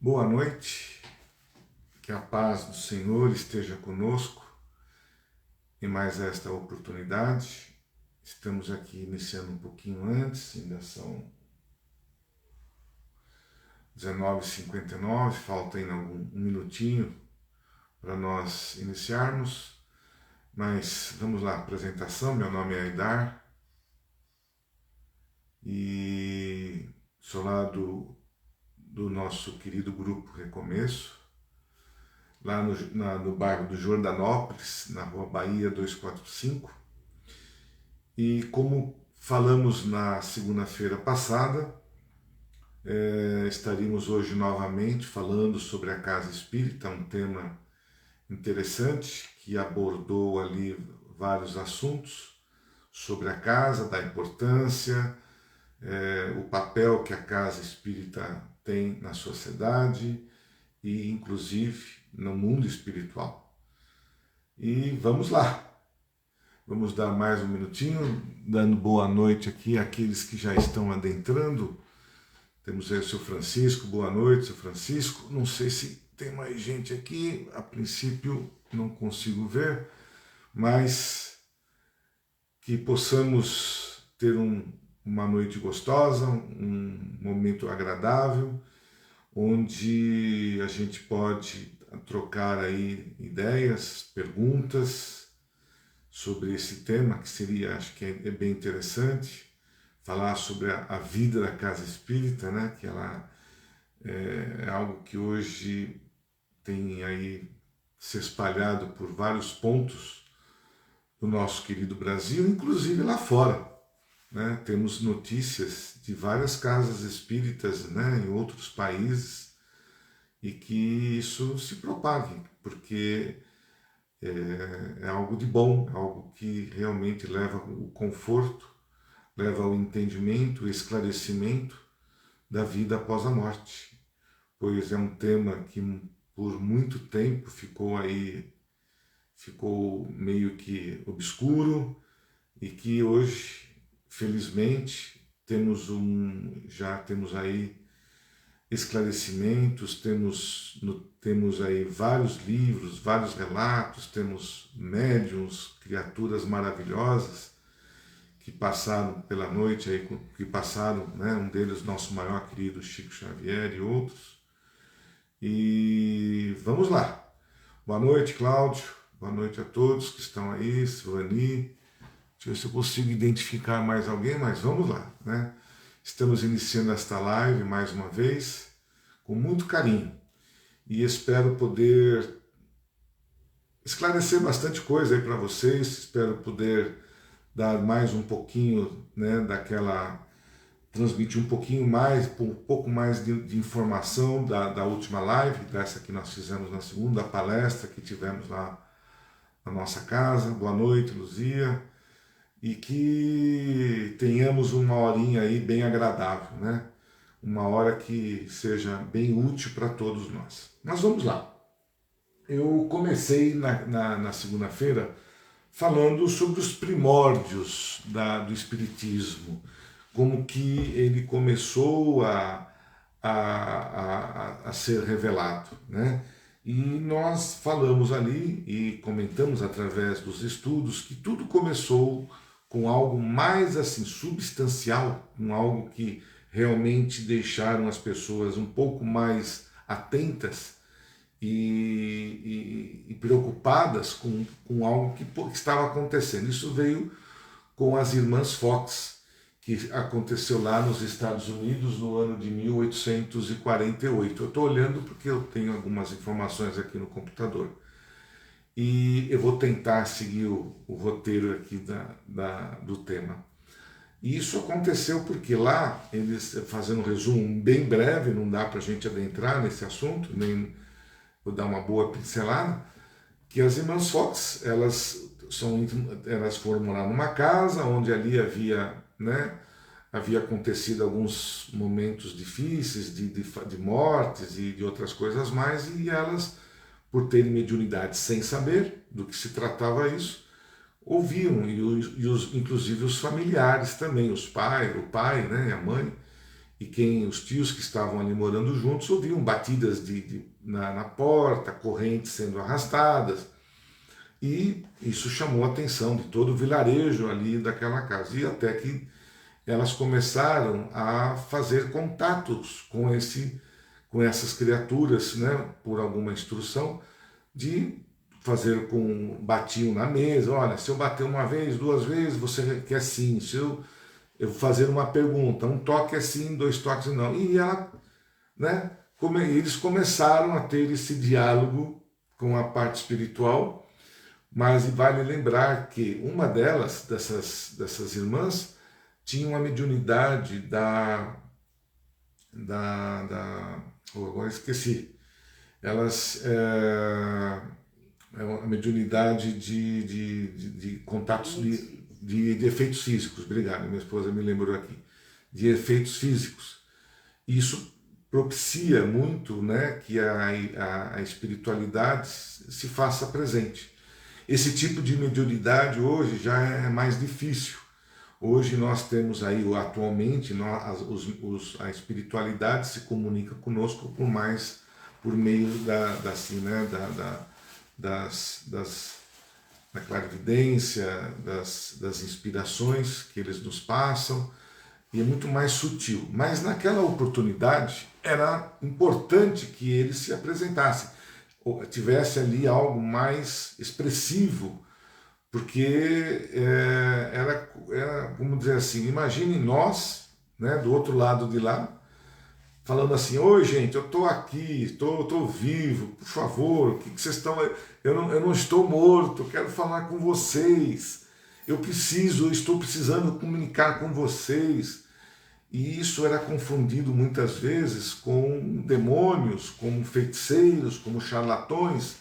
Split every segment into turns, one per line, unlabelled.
Boa noite, que a paz do Senhor esteja conosco em mais esta oportunidade. Estamos aqui iniciando um pouquinho antes, ainda são 19h59, falta ainda um minutinho para nós iniciarmos, mas vamos lá, apresentação. Meu nome é Aidar e sou lá do nosso querido grupo Recomeço, lá no bairro do Jordanópolis, na rua Bahia 245. E como falamos na segunda-feira passada, estaríamos hoje novamente falando sobre a Casa Espírita, um tema interessante que abordou ali vários assuntos sobre a casa, da importância, o papel que a Casa Espírita tem na sociedade e inclusive no mundo espiritual. E vamos lá, vamos dar mais um minutinho, dando boa noite aqui àqueles que já estão adentrando. Temos aí o seu Francisco, boa noite, seu Francisco. Não sei se tem mais gente aqui, a princípio não consigo ver, mas que possamos ter uma noite gostosa, um momento agradável, onde a gente pode trocar aí ideias, perguntas sobre esse tema, que seria, acho que é bem interessante, falar sobre a vida da Casa Espírita, né? Que ela é algo que hoje tem aí se espalhado por vários pontos do nosso querido Brasil, inclusive lá fora, né? Temos notícias de várias casas espíritas, né, em outros países, e que isso se propague, porque é algo de bom, é algo que realmente leva o conforto, leva ao entendimento, o esclarecimento da vida após a morte, pois é um tema que por muito tempo ficou meio que obscuro e que hoje, felizmente, já temos aí esclarecimentos, temos aí vários livros, vários relatos, temos médiuns, criaturas maravilhosas que passaram pela noite, aí, que passaram, né, um deles, nosso maior querido Chico Xavier e outros. E vamos lá. Boa noite, Cláudio. Boa noite a todos que estão aí, Silvani. Deixa eu ver se eu consigo identificar mais alguém, mas vamos lá, né? Estamos iniciando esta live mais uma vez, com muito carinho, e espero poder esclarecer bastante coisa aí para vocês, espero poder dar mais um pouquinho, né, transmitir um pouco mais de informação da última live, dessa que nós fizemos na segunda palestra que tivemos lá na nossa casa. Boa noite, Luzia. E que tenhamos uma horinha aí bem agradável, né? Uma hora que seja bem útil para todos nós. Mas vamos lá. Eu comecei na segunda-feira falando sobre os primórdios do Espiritismo, como que ele começou a ser revelado, né? E nós falamos ali e comentamos através dos estudos que tudo começou com algo mais assim substancial, com algo que realmente deixaram as pessoas um pouco mais atentas e preocupadas com algo que estava acontecendo. Isso veio com as Irmãs Fox, que aconteceu lá nos Estados Unidos no ano de 1848. Eu estou olhando porque eu tenho algumas informações aqui no computador. E eu vou tentar seguir o roteiro aqui do tema. E isso aconteceu porque lá, eles, fazendo um resumo bem breve, não dá para a gente adentrar nesse assunto, nem vou dar uma boa pincelada, que as Irmãs Fox, elas foram morar numa casa onde ali havia, né, havia acontecido alguns momentos difíceis de mortes e de outras coisas mais, e elas, por terem mediunidade sem saber do que se tratava isso, ouviam, inclusive os familiares também, o pai, né, e a mãe, e os tios que estavam ali morando juntos ouviam batidas na porta, correntes sendo arrastadas, e isso chamou a atenção de todo o vilarejo ali daquela casa, e até que elas começaram a fazer contatos com essas criaturas, né, por alguma instrução, de fazer batiam na mesa, olha, se eu bater uma vez, duas vezes, você quer sim, se eu fazer uma pergunta, um toque é sim, dois toques não, e ela, né, eles começaram a ter esse diálogo com a parte espiritual, mas vale lembrar que uma dessas irmãs, tinha uma mediunidade agora esqueci, elas é uma mediunidade de contatos de efeitos físicos, obrigado, minha esposa me lembrou aqui, de efeitos físicos. Isso propicia muito, né, que a espiritualidade se faça presente. Esse tipo de mediunidade hoje já é mais difícil. Hoje nós temos aí, atualmente, a espiritualidade se comunica conosco por meio da clarividência, das inspirações que eles nos passam, e é muito mais sutil. Mas naquela oportunidade era importante que ele se apresentasse, tivesse ali algo mais expressivo, porque vamos dizer assim, imagine nós, né, do outro lado de lá, falando assim, oi gente, eu estou aqui, estou vivo, por favor, o que vocês estão... Eu não estou morto, quero falar com vocês, eu estou precisando comunicar com vocês. E isso era confundido muitas vezes com demônios, como feiticeiros, como charlatões,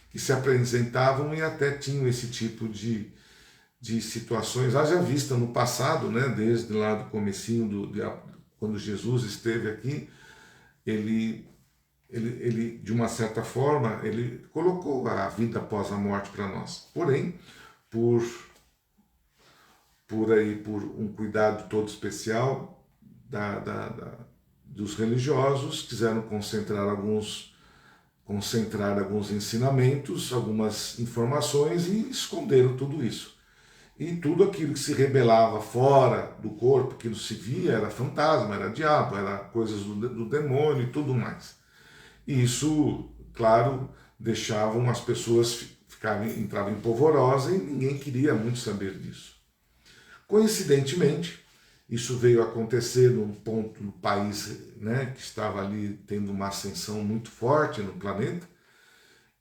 que se apresentavam e até tinham esse tipo de situações, haja vista no passado, né, desde lá do comecinho, quando Jesus esteve aqui, ele, de uma certa forma, ele colocou a vida após a morte para nós. Porém, por um cuidado todo especial dos religiosos, quiseram concentrar alguns ensinamentos, algumas informações e esconderam tudo isso. E tudo aquilo que se rebelava fora do corpo, que não se via, era fantasma, era diabo, era coisas do demônio e tudo mais. E isso, claro, deixavam as pessoas entravam em polvorosa e ninguém queria muito saber disso. Coincidentemente, isso veio acontecer num ponto no país, né, que estava ali tendo uma ascensão muito forte no planeta,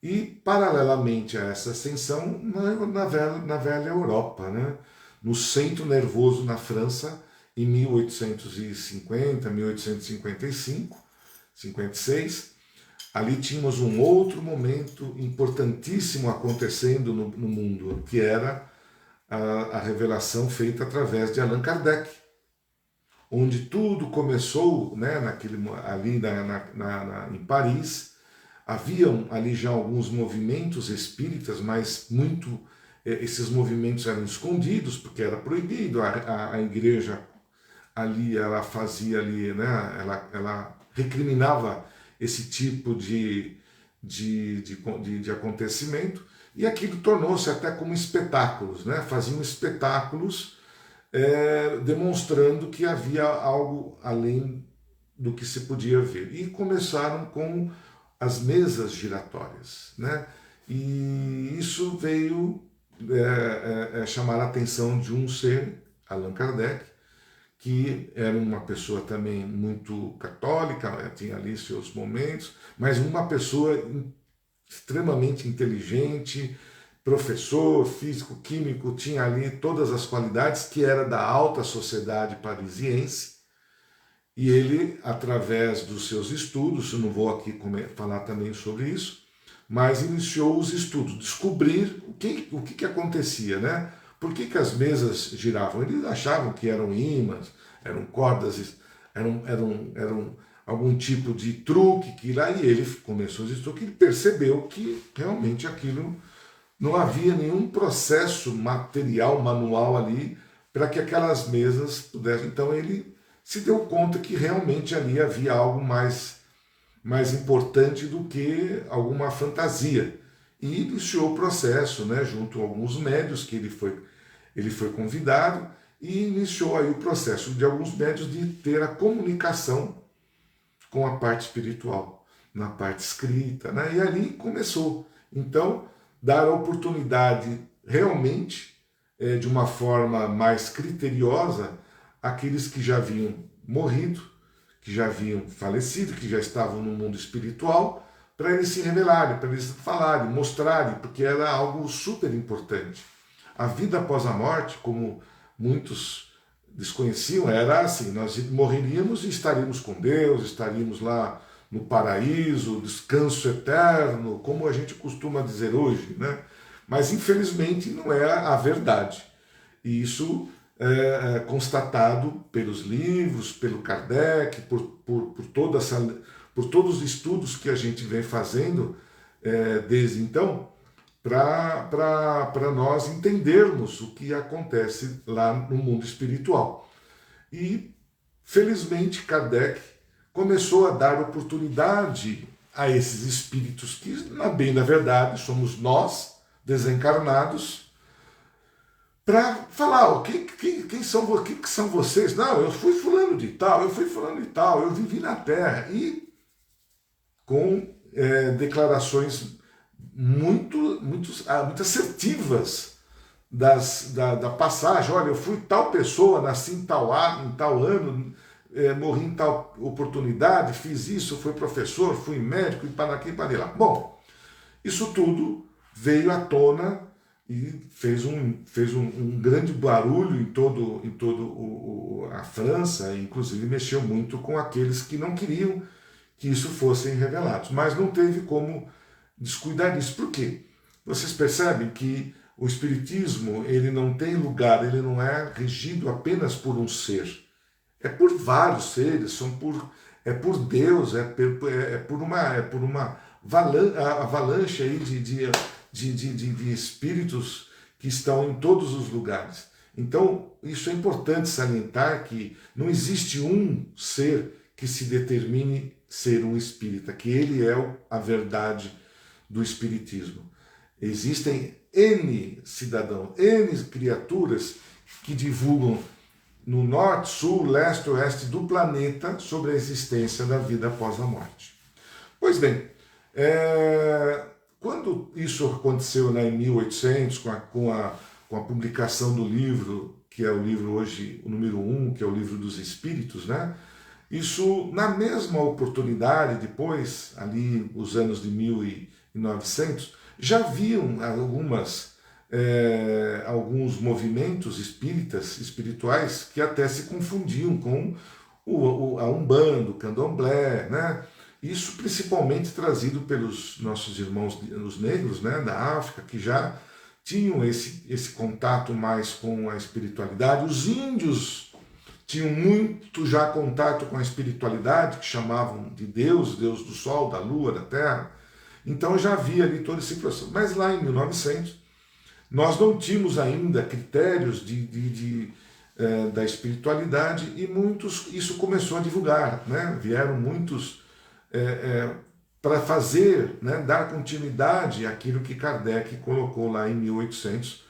e paralelamente a essa ascensão na velha Europa, né, no centro nervoso na França, em 1850, 1855, 56, ali tínhamos um outro momento importantíssimo acontecendo no mundo, que era a revelação feita através de Allan Kardec, onde tudo começou, né, ali em Paris. Haviam ali já alguns movimentos espíritas, mas esses movimentos eram escondidos, porque era proibido. A igreja ali, ela fazia ali, né, ela recriminava esse tipo de acontecimento, e aquilo tornou-se até como espetáculos, né? Faziam espetáculos demonstrando que havia algo além do que se podia ver. E começaram com as mesas giratórias, né? E isso veio chamar a atenção de um ser, Allan Kardec, que era uma pessoa também muito católica, tinha ali seus momentos, mas uma pessoa extremamente inteligente, professor, físico, químico, tinha ali todas as qualidades, que era da alta sociedade parisiense. E ele, através dos seus estudos, eu não vou aqui falar também sobre isso, mas iniciou os estudos, descobrir o que acontecia, né? Por que as mesas giravam? Eles achavam que eram ímãs, eram cordas, eram algum tipo de truque, que lá, e ele começou a estudar, que ele percebeu que realmente aquilo não havia nenhum processo material, manual ali, para que aquelas mesas pudessem. Então ele se deu conta que realmente ali havia algo mais importante do que alguma fantasia. E iniciou o processo, né, junto a alguns médios que ele foi convidado, e iniciou aí o processo de alguns médios de ter a comunicação com a parte espiritual, na parte escrita, né? E ali começou. Então, dar a oportunidade realmente, de uma forma mais criteriosa, àqueles que já haviam morrido, que já haviam falecido, que já estavam no mundo espiritual, para eles se revelarem, para eles falarem, mostrarem, porque era algo super importante. A vida após a morte, como muitos desconheciam, era assim: nós morreríamos e estaríamos com Deus, estaríamos lá no paraíso, descanso eterno, como a gente costuma dizer hoje, né? Mas infelizmente não é a verdade. E isso é constatado pelos livros, pelo Kardec, por todos os estudos que a gente vem fazendo desde então, para nós entendermos o que acontece lá no mundo espiritual. E, felizmente, Kardec começou a dar oportunidade a esses espíritos que, na bem da verdade, somos nós, desencarnados, para falar: quem são vocês? Não, eu fui fulano de tal, eu vivi na Terra. E com declarações muito assertivas da passagem. Olha, eu fui tal pessoa, nasci em tal ano, morri em tal oportunidade, fiz isso, fui professor, fui médico, e para aqui e para lá. Bom, isso tudo veio à tona e fez um grande barulho em todo a França, inclusive mexeu muito com aqueles que não queriam que isso fossem revelados. Mas não teve como descuidar disso. Por quê? Vocês percebem que o Espiritismo, ele não tem lugar, ele não é regido apenas por um ser. É por vários seres, é por Deus, é por uma avalanche aí de espíritos que estão em todos os lugares. Então, isso é importante salientar, que não existe um ser que se determine ser um espírita, que ele é a verdade do Espiritismo. Existem N cidadãos, N criaturas que divulgam no norte, sul, leste, oeste do planeta sobre a existência da vida após a morte. Pois bem, quando isso aconteceu, né, em 1800, com a publicação do livro, que é o livro hoje, o número 1, que é o Livro dos Espíritos, né? Isso, na mesma oportunidade, depois, ali os anos de 1900, já haviam alguns movimentos espirituais que até se confundiam com a Umbanda, o Candomblé, né? Isso principalmente trazido pelos nossos irmãos os negros, né, da África, que já tinham esse contato mais com a espiritualidade. Os índios tinham muito já contato com a espiritualidade, que chamavam de Deus do Sol, da Lua, da Terra. Então já havia ali todo esse processo. Mas lá em 1900, nós não tínhamos ainda critérios da espiritualidade, e isso começou a divulgar, né? Vieram muitos para fazer, né, dar continuidade àquilo que Kardec colocou lá em 1800,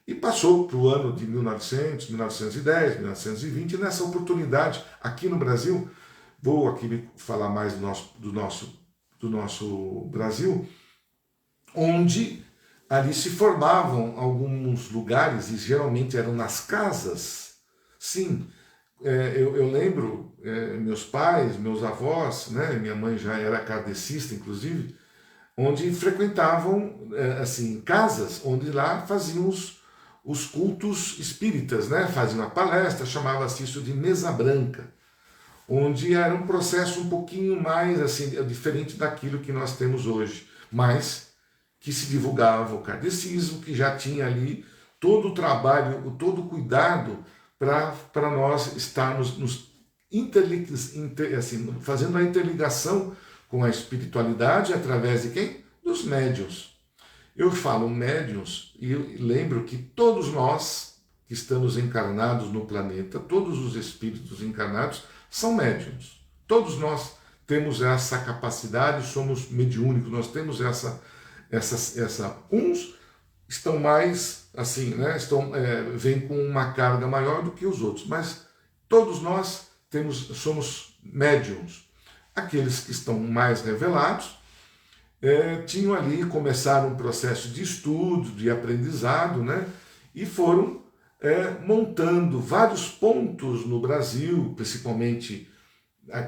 e passou para o ano de 1900, 1910, 1920, e nessa oportunidade, aqui no Brasil, vou aqui falar mais do nosso Brasil, onde ali se formavam alguns lugares, e geralmente eram nas casas. Sim, eu lembro, meus pais, meus avós, né, minha mãe já era kardecista, inclusive, onde frequentavam assim, casas onde lá faziam os cultos espíritas, né? Faziam uma palestra, chamava-se isso de mesa branca, onde era um processo um pouquinho mais assim, diferente daquilo que nós temos hoje, mas que se divulgava o kardecismo, que já tinha ali todo o trabalho, todo o cuidado para nós estarmos fazendo a interligação com a espiritualidade através de quem? Dos médiuns. Eu falo médiuns e eu lembro que todos nós que estamos encarnados no planeta, todos os espíritos encarnados são médiuns. Todos nós temos essa capacidade, somos mediúnicos, nós temos uns estão mais assim, né? Vêm com uma carga maior do que os outros, mas todos nós somos médiums. Aqueles que estão mais revelados tinham ali, começaram um processo de estudo, de aprendizado, né? E foram montando vários pontos no Brasil, principalmente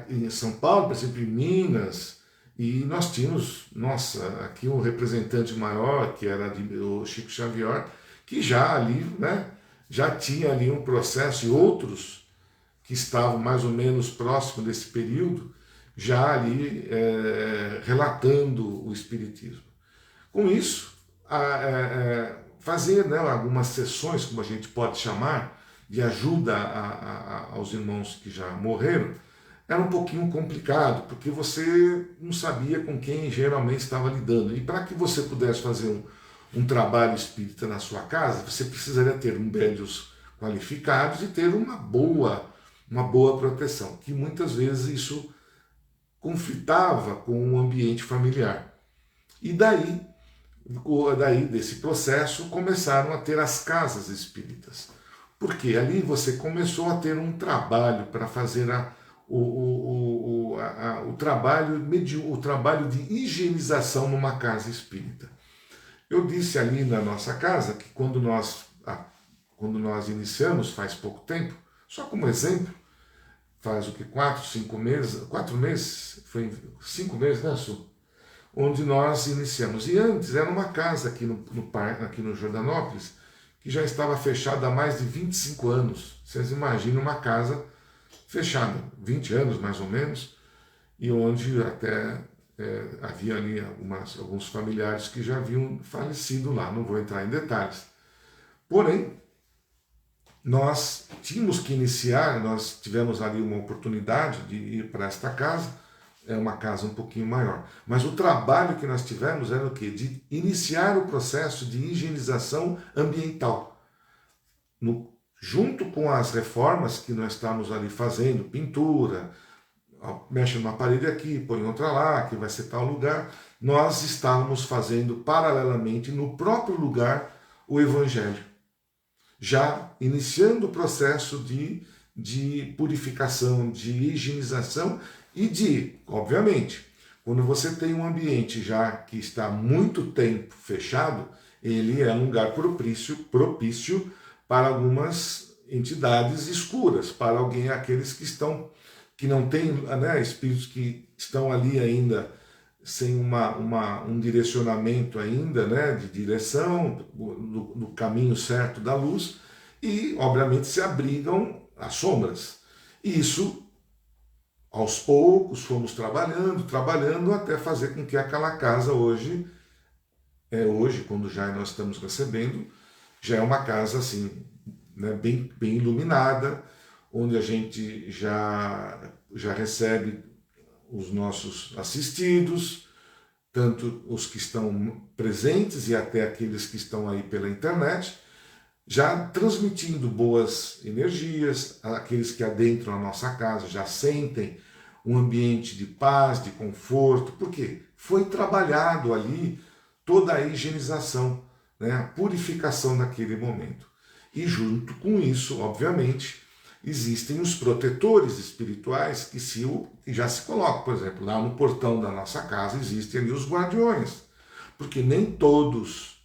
em São Paulo, por exemplo, em Minas, e nós tínhamos, aqui um representante maior, que era o Chico Xavier, que já ali, né, já tinha ali um processo, e outros que estavam mais ou menos próximos desse período, já ali relatando o Espiritismo. Com isso, fazer, né, algumas sessões, como a gente pode chamar, de ajuda aos irmãos que já morreram, era um pouquinho complicado, porque você não sabia com quem geralmente estava lidando. E para que você pudesse fazer um trabalho espírita na sua casa, você precisaria ter médiuns qualificados e ter uma boa proteção, que muitas vezes isso conflitava com o ambiente familiar. E daí desse processo, começaram a ter as casas espíritas. Porque ali você começou a ter um trabalho para fazer o trabalho de higienização numa casa espírita. Eu disse ali na nossa casa que quando nós iniciamos, faz pouco tempo, só como exemplo, faz o que, 4 meses, foi 5 meses, né, Su? Onde nós iniciamos. E antes era uma casa aqui no Jordanópolis, que já estava fechada há mais de 25 anos. Vocês imaginam uma casa fechada, 20 anos mais ou menos, e onde até havia ali alguns familiares que já haviam falecido lá, não vou entrar em detalhes. Porém, nós tínhamos que iniciar, nós tivemos ali uma oportunidade de ir para esta casa, é uma casa um pouquinho maior, mas o trabalho que nós tivemos era o quê? De iniciar o processo de higienização ambiental. Junto com as reformas que nós estamos ali fazendo, pintura, mexe numa parede aqui, põe outra lá, que vai ser tal lugar, nós estávamos fazendo paralelamente no próprio lugar o Evangelho, já iniciando o processo de purificação, de higienização e obviamente, quando você tem um ambiente já que está há muito tempo fechado, ele é um lugar propício para algumas entidades escuras, para aqueles que não têm, né, espíritos que estão ali ainda sem um direcionamento ainda, né, de direção, no caminho certo da luz, e obviamente se abrigam às sombras. E isso, aos poucos, fomos trabalhando até fazer com que aquela casa hoje, quando já nós estamos recebendo, já é uma casa assim, né, bem iluminada, onde a gente já recebe os nossos assistidos, tanto os que estão presentes e até aqueles que estão aí pela internet, já transmitindo boas energias, aqueles que adentram a nossa casa já sentem um ambiente de paz, de conforto, porque foi trabalhado ali toda a higienização, né, a purificação daquele momento. E junto com isso, obviamente, existem os protetores espirituais que já se colocam, por exemplo, lá no portão da nossa casa existem ali os guardiões, porque nem todos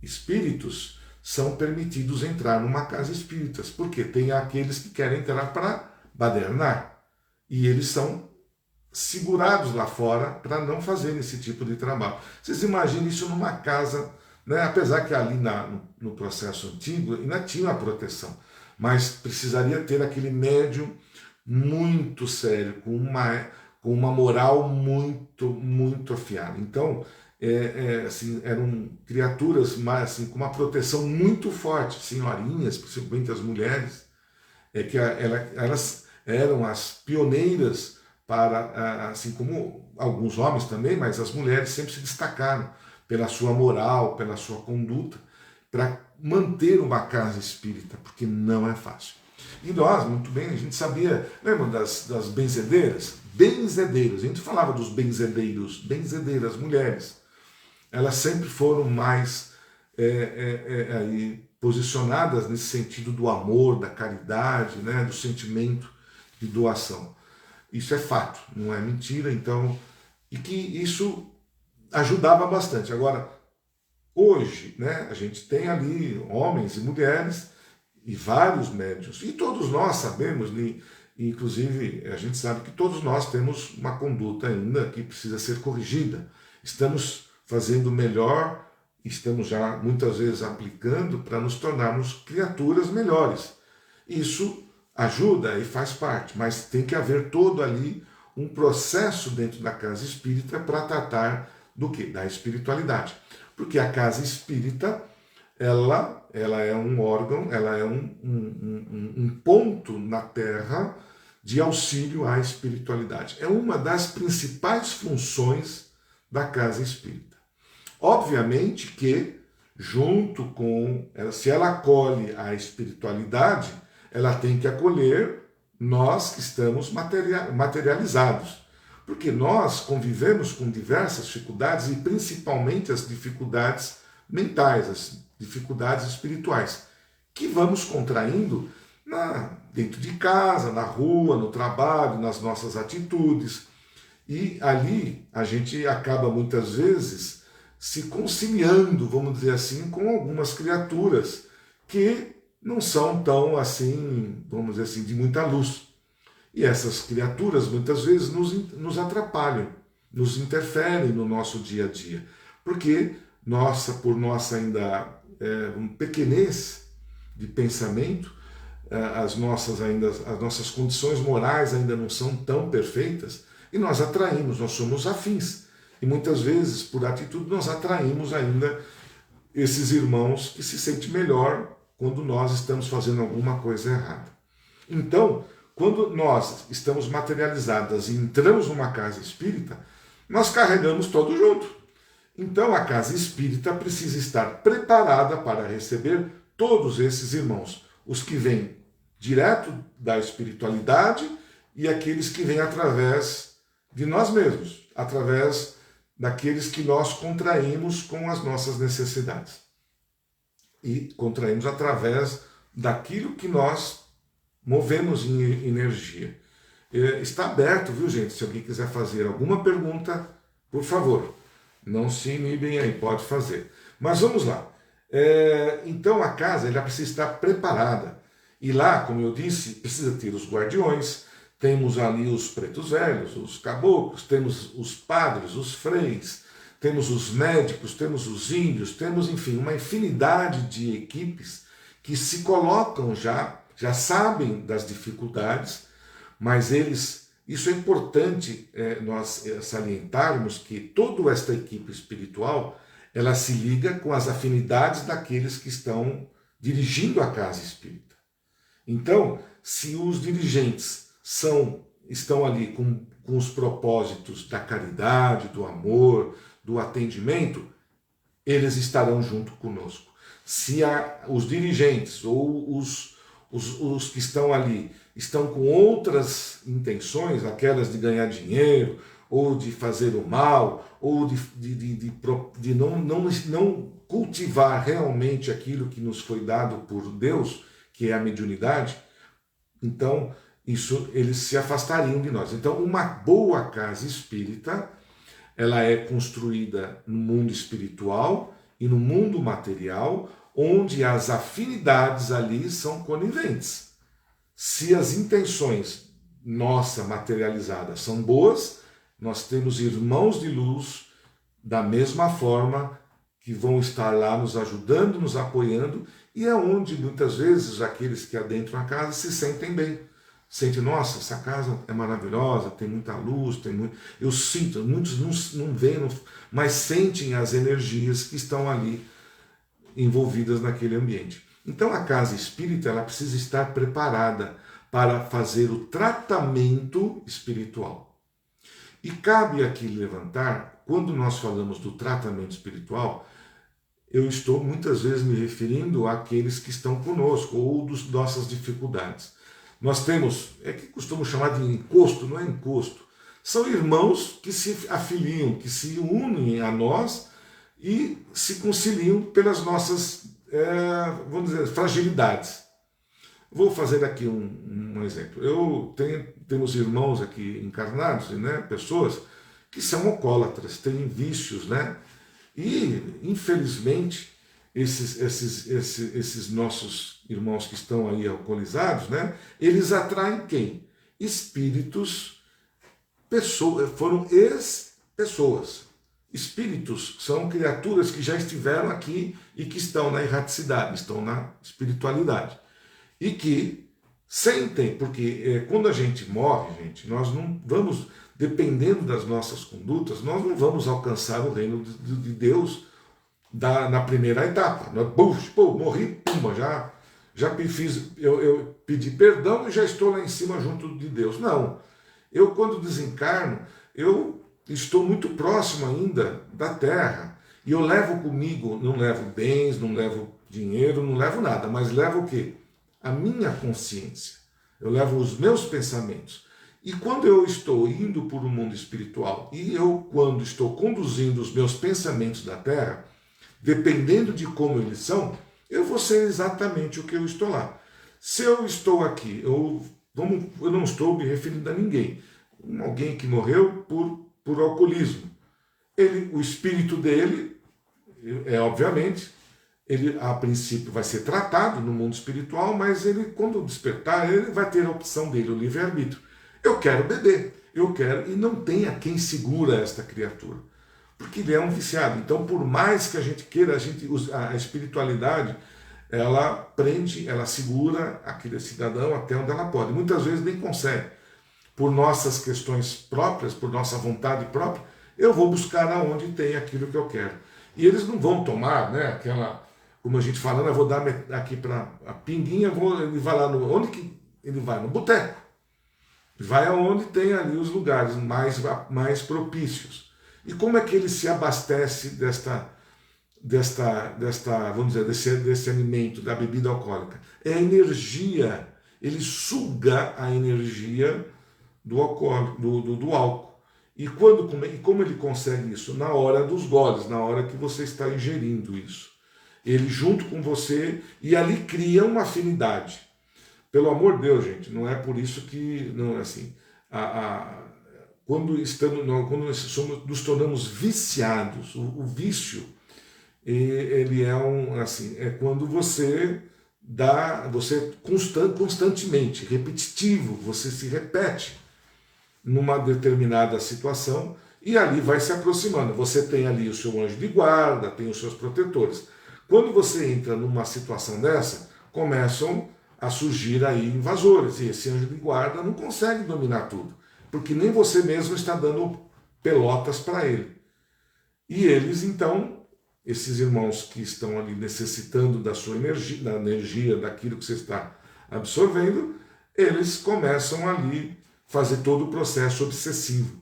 espíritos são permitidos entrar numa casa espírita, porque tem aqueles que querem entrar para badernar, e eles são segurados lá fora para não fazerem esse tipo de trabalho. Vocês imaginem isso numa casa, né? Apesar que ali no processo antigo ainda tinha a proteção, mas precisaria ter aquele médium muito sério, com uma moral muito afiada. Então, assim, eram criaturas assim, com uma proteção muito forte, senhorinhas, principalmente as mulheres, que elas eram as pioneiras para, assim como alguns homens também, mas as mulheres sempre se destacaram pela sua moral, pela sua conduta, para manter uma casa espírita, porque não é fácil. E nós, muito bem, a gente sabia, lembra das benzedeiras? Benzedeiros, a gente falava dos benzedeiros, benzedeiras, mulheres. Elas sempre foram mais aí, posicionadas nesse sentido do amor, da caridade, né, do sentimento de doação. Isso é fato, não é mentira, então, e que isso ajudava bastante. Agora, hoje, né, a gente tem ali homens e mulheres e vários médiuns, e todos nós sabemos, inclusive a gente sabe que todos nós temos uma conduta ainda que precisa ser corrigida. Estamos fazendo melhor, estamos já muitas vezes aplicando para nos tornarmos criaturas melhores. Isso ajuda e faz parte, mas tem que haver todo ali um processo dentro da casa espírita para tratar do quê? Da espiritualidade. Porque a casa espírita, ela é um órgão, ela é um ponto na Terra de auxílio à espiritualidade. É uma das principais funções da casa espírita. Obviamente que, junto com, se ela acolhe a espiritualidade, ela tem que acolher nós que estamos materializados. Porque nós convivemos com diversas dificuldades, e principalmente as dificuldades mentais, as dificuldades espirituais, que vamos contraindo dentro de casa, na rua, no trabalho, nas nossas atitudes. E ali a gente acaba muitas vezes se conciliando, vamos dizer assim, com algumas criaturas que não são tão assim, vamos dizer assim, de muita luz. E essas criaturas muitas vezes nos atrapalham, nos interferem no nosso dia a dia, porque por nossa ainda pequenez de pensamento, as nossas condições morais ainda não são tão perfeitas, e nós atraímos, nós somos afins. E muitas vezes, por atitude, nós atraímos ainda esses irmãos que se sentem melhor quando nós estamos fazendo alguma coisa errada. Então, quando nós estamos materializadas e entramos numa casa espírita, nós carregamos todo junto. Então a casa espírita precisa estar preparada para receber todos esses irmãos, os que vêm direto da espiritualidade e aqueles que vêm através de nós mesmos, através daqueles que nós contraímos com as nossas necessidades. E contraímos através daquilo que nós movemos em energia. Está aberto, viu, gente? Se alguém quiser fazer alguma pergunta, por favor, não se inibem aí, pode fazer. Mas vamos lá. Então a casa ela precisa estar preparada. E lá, como eu disse, precisa ter os guardiões, temos ali os pretos velhos, os caboclos, temos os padres, os freis, temos os médicos, temos os índios, temos, enfim, uma infinidade de equipes que se colocam já sabem das dificuldades, mas isso é importante nós salientarmos que toda esta equipe espiritual, ela se liga com as afinidades daqueles que estão dirigindo a casa espírita. Então, se os dirigentes estão ali com os propósitos da caridade, do amor, do atendimento, eles estarão junto conosco. Se os dirigentes ou os que estão ali estão com outras intenções, aquelas de ganhar dinheiro, ou de fazer o mal, ou de não cultivar realmente aquilo que nos foi dado por Deus, que é a mediunidade, então eles se afastariam de nós. Então uma boa casa espírita, ela é construída no mundo espiritual e no mundo material, onde as afinidades ali são coniventes. Se as intenções materializadas são boas, nós temos irmãos de luz da mesma forma que vão estar lá nos ajudando, nos apoiando, e é onde muitas vezes aqueles que adentram a casa se sentem bem. Sentem, nossa, essa casa é maravilhosa, tem muita luz, eu sinto, muitos não veem, mas sentem as energias que estão ali envolvidas naquele ambiente. Então a casa espírita ela precisa estar preparada para fazer o tratamento espiritual. E cabe aqui levantar, quando nós falamos do tratamento espiritual, eu estou muitas vezes me referindo àqueles que estão conosco ou das nossas dificuldades. Nós temos, é que costumo chamar de encosto, não é encosto, são irmãos que se afiliam, que se unem a nós e se conciliam pelas nossas, vamos dizer, fragilidades. Vou fazer aqui um exemplo. Temos irmãos aqui encarnados, né, pessoas que são alcoólatras, têm vícios, né? E, infelizmente, esses nossos irmãos que estão aí alcoolizados, né, eles atraem quem? Espíritos, foram ex-pessoas. Espíritos são criaturas que já estiveram aqui e que estão na erraticidade, estão na espiritualidade. E que sentem, porque quando a gente morre, gente, nós não vamos, dependendo das nossas condutas, nós não vamos alcançar o reino de Deus na primeira etapa. Morri, pumba, eu pedi perdão e já estou lá em cima junto de Deus. Não, eu quando desencarno, eu estou muito próximo ainda da Terra, e eu levo comigo, não levo bens, não levo dinheiro, não levo nada, mas levo o quê? A minha consciência, eu levo os meus pensamentos. E quando eu estou indo por um mundo espiritual, e eu, quando estou conduzindo os meus pensamentos da Terra, dependendo de como eles são, eu vou ser exatamente o que eu estou lá. Se eu estou aqui, eu não estou me referindo a ninguém, alguém que morreu por alcoolismo. O espírito dele, obviamente, ele a princípio vai ser tratado no mundo espiritual, mas ele, quando despertar, ele vai ter a opção dele, o livre-arbítrio. Eu quero beber, eu quero, e não tem a quem segura esta criatura, porque ele é um viciado. Então, por mais que a gente queira, a espiritualidade, ela prende, ela segura aquele cidadão até onde ela pode. Muitas vezes nem consegue. Por nossas questões próprias, por nossa vontade própria, eu vou buscar aonde tem aquilo que eu quero. E eles não vão tomar, né, aquela, como a gente falando, eu vou dar aqui para a pinguinha, ele vai lá onde que ele vai? No boteco. Vai aonde tem ali os lugares mais propícios. E como é que ele se abastece vamos dizer, desse alimento, da bebida alcoólica? É a energia, ele suga a energia do álcool. E como ele consegue isso? Na hora dos goles, na hora que você está ingerindo isso. Ele junto com você, e ali cria uma afinidade. Pelo amor de Deus, gente, não é por isso que, não é assim, quando nos tornamos viciados, o vício, ele é quando você constantemente, repetitivo, você se repete numa determinada situação, e ali vai se aproximando. Você tem ali o seu anjo de guarda, tem os seus protetores. Quando você entra numa situação dessa, começam a surgir aí invasores, e esse anjo de guarda não consegue dominar tudo, porque nem você mesmo está dando pelotas para ele. E eles, então, esses irmãos que estão ali necessitando da sua energia, da energia, daquilo que você está absorvendo, eles começam ali fazer todo o processo obsessivo.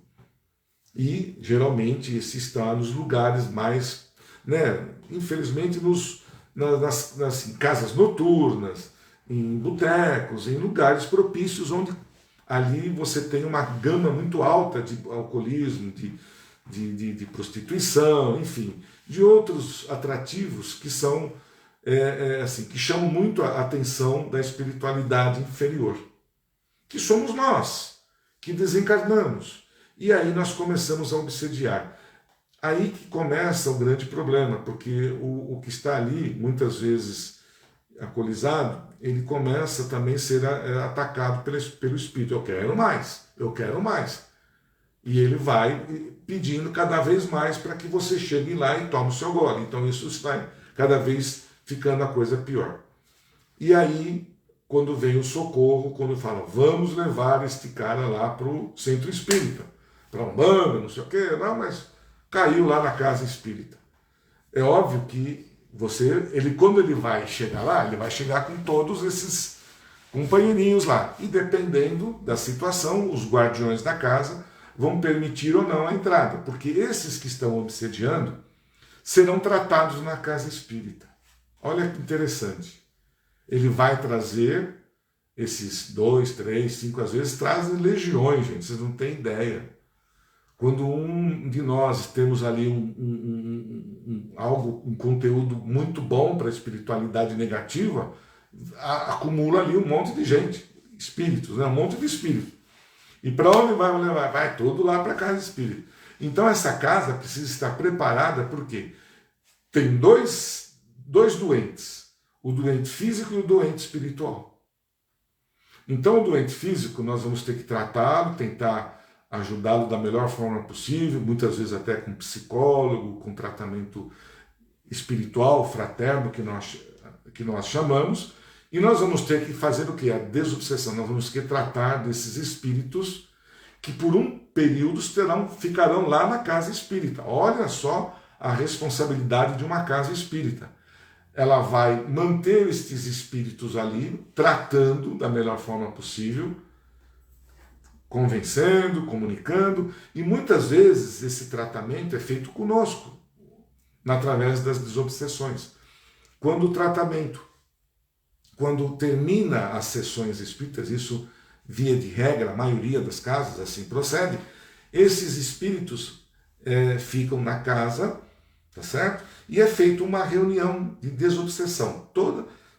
E, geralmente, esse está nos lugares mais, né, infelizmente, nas casas noturnas, em botecos, em lugares propícios onde ali você tem uma gama muito alta de alcoolismo, de prostituição, enfim, de outros atrativos que são que chamam muito a atenção da espiritualidade inferior, que somos nós, que desencarnamos. E aí nós começamos a obsediar. Aí que começa o grande problema, porque o que está ali, muitas vezes alcoolizado, ele começa também a ser atacado pelo espírito. Eu quero mais, eu quero mais. E ele vai pedindo cada vez mais para que você chegue lá e tome o seu gole. Então isso está cada vez ficando a coisa pior. E aí, quando vem o socorro, quando falam, vamos levar este cara lá para o centro espírita, para Umbanda, não sei o quê, não, mas caiu lá na casa espírita. É óbvio que quando ele vai chegar lá, ele vai chegar com todos esses companheirinhos lá. E dependendo da situação, os guardiões da casa vão permitir ou não a entrada. Porque esses que estão obsediando serão tratados na casa espírita. Olha que interessante. Ele vai trazer esses 2, 3, 5, às vezes trazem legiões, gente, vocês não têm ideia. Quando um de nós temos ali um conteúdo muito bom para a espiritualidade negativa, acumula ali um monte de gente, espíritos, né? Um monte de espíritos. E para onde vai levar? Vai tudo lá para a casa espírita. Então essa casa precisa estar preparada, porque tem dois doentes, o doente físico e o doente espiritual. Então o doente físico nós vamos ter que tratá-lo, tentar ajudá-lo da melhor forma possível, muitas vezes até com psicólogo, com tratamento espiritual, fraterno, que nós chamamos, e nós vamos ter que fazer o quê? A desobsessão. Nós vamos ter que tratar desses espíritos que por um período ficarão lá na casa espírita. Olha só a responsabilidade de uma casa espírita. Ela vai manter esses espíritos ali, tratando da melhor forma possível, convencendo, comunicando, e muitas vezes esse tratamento é feito conosco, através das desobsessões. Quando termina as sessões espíritas, isso via de regra, a maioria das casas assim procede, esses espíritos ficam na casa, tá certo? E é feita uma reunião de desobsessão.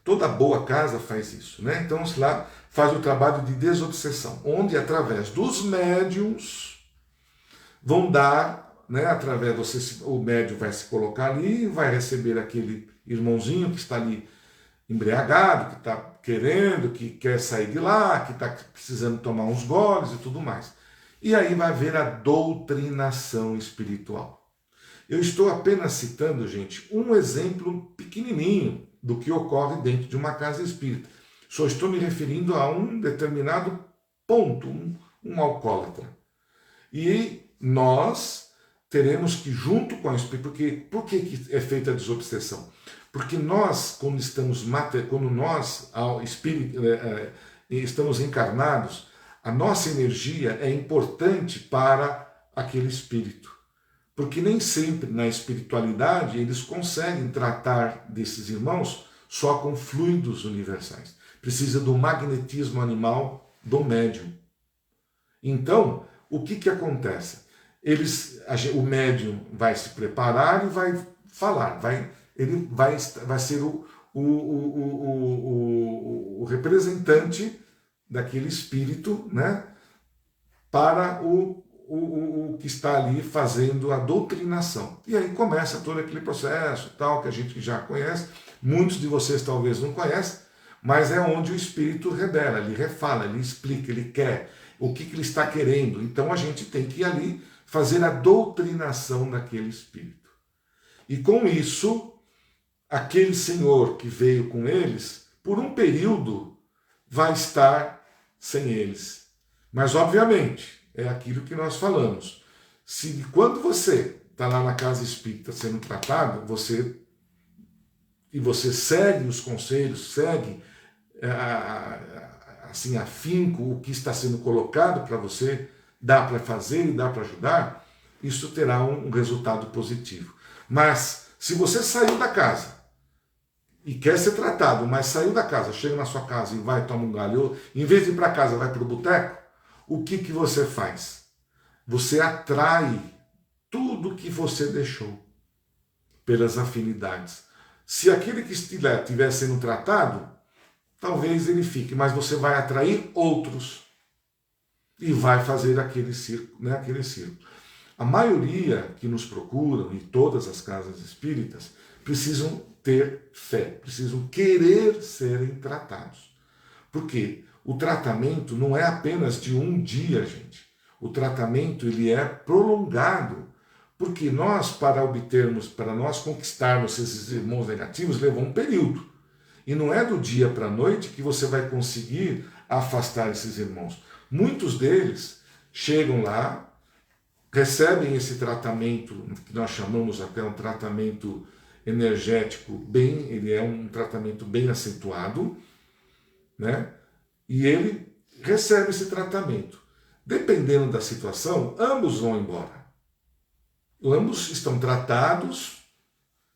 Toda boa casa faz isso, né? Então, lá faz o trabalho de desobsessão, onde através dos médiums vão dar, né? O médium vai se colocar ali, vai receber aquele irmãozinho que está ali embriagado, que está querendo, que quer sair de lá, que está precisando tomar uns goles e tudo mais. E aí vai haver a doutrinação espiritual. Eu estou apenas citando, gente, um exemplo pequenininho do que ocorre dentro de uma casa espírita. Só estou me referindo a um determinado ponto, um alcoólatra. E nós teremos que, junto com a espírita, por que é feita a desobsessão? Porque nós, quando nós, ao espírito, estamos encarnados, a nossa energia é importante para aquele espírito. Porque nem sempre na espiritualidade eles conseguem tratar desses irmãos só com fluidos universais. Precisa do magnetismo animal do médium. Então, o que acontece? O médium vai se preparar e vai falar, ele vai ser o representante daquele espírito, né, para o que está ali fazendo a doutrinação. E aí começa todo aquele processo, tal, que a gente já conhece, muitos de vocês talvez não conhecem, mas é onde o espírito revela, ele refala, ele explica, ele quer, o que ele está querendo. Então a gente tem que ir ali fazer a doutrinação daquele espírito. E com isso, aquele senhor que veio com eles, por um período, vai estar sem eles. Mas, obviamente, é aquilo que nós falamos. Se quando você está lá na casa espírita sendo tratado, você segue os conselhos, segue assim, afinco o que está sendo colocado para você, dá para fazer e dá para ajudar, isso terá um resultado positivo. Mas, se você saiu da casa e quer ser tratado, mas saiu da casa, chega na sua casa e vai tomar um galho, em vez de ir para casa, vai para o boteco, o que você faz? Você atrai tudo que você deixou pelas afinidades. Se aquele que estiver sendo tratado, talvez ele fique, mas você vai atrair outros e vai fazer aquele círculo, né, aquele círculo. A maioria que nos procuram, em todas as casas espíritas, precisam ter fé, precisam querer serem tratados. Porque o tratamento não é apenas de um dia, gente. O tratamento ele é prolongado. Porque para nós conquistarmos esses irmãos negativos, levou um período. E não é do dia para a noite que você vai conseguir afastar esses irmãos. Muitos deles chegam lá, recebem esse tratamento, que nós chamamos até um tratamento energético ele é um tratamento bem acentuado, né? E ele recebe esse tratamento. Dependendo da situação, ambos vão embora. Ambos estão tratados,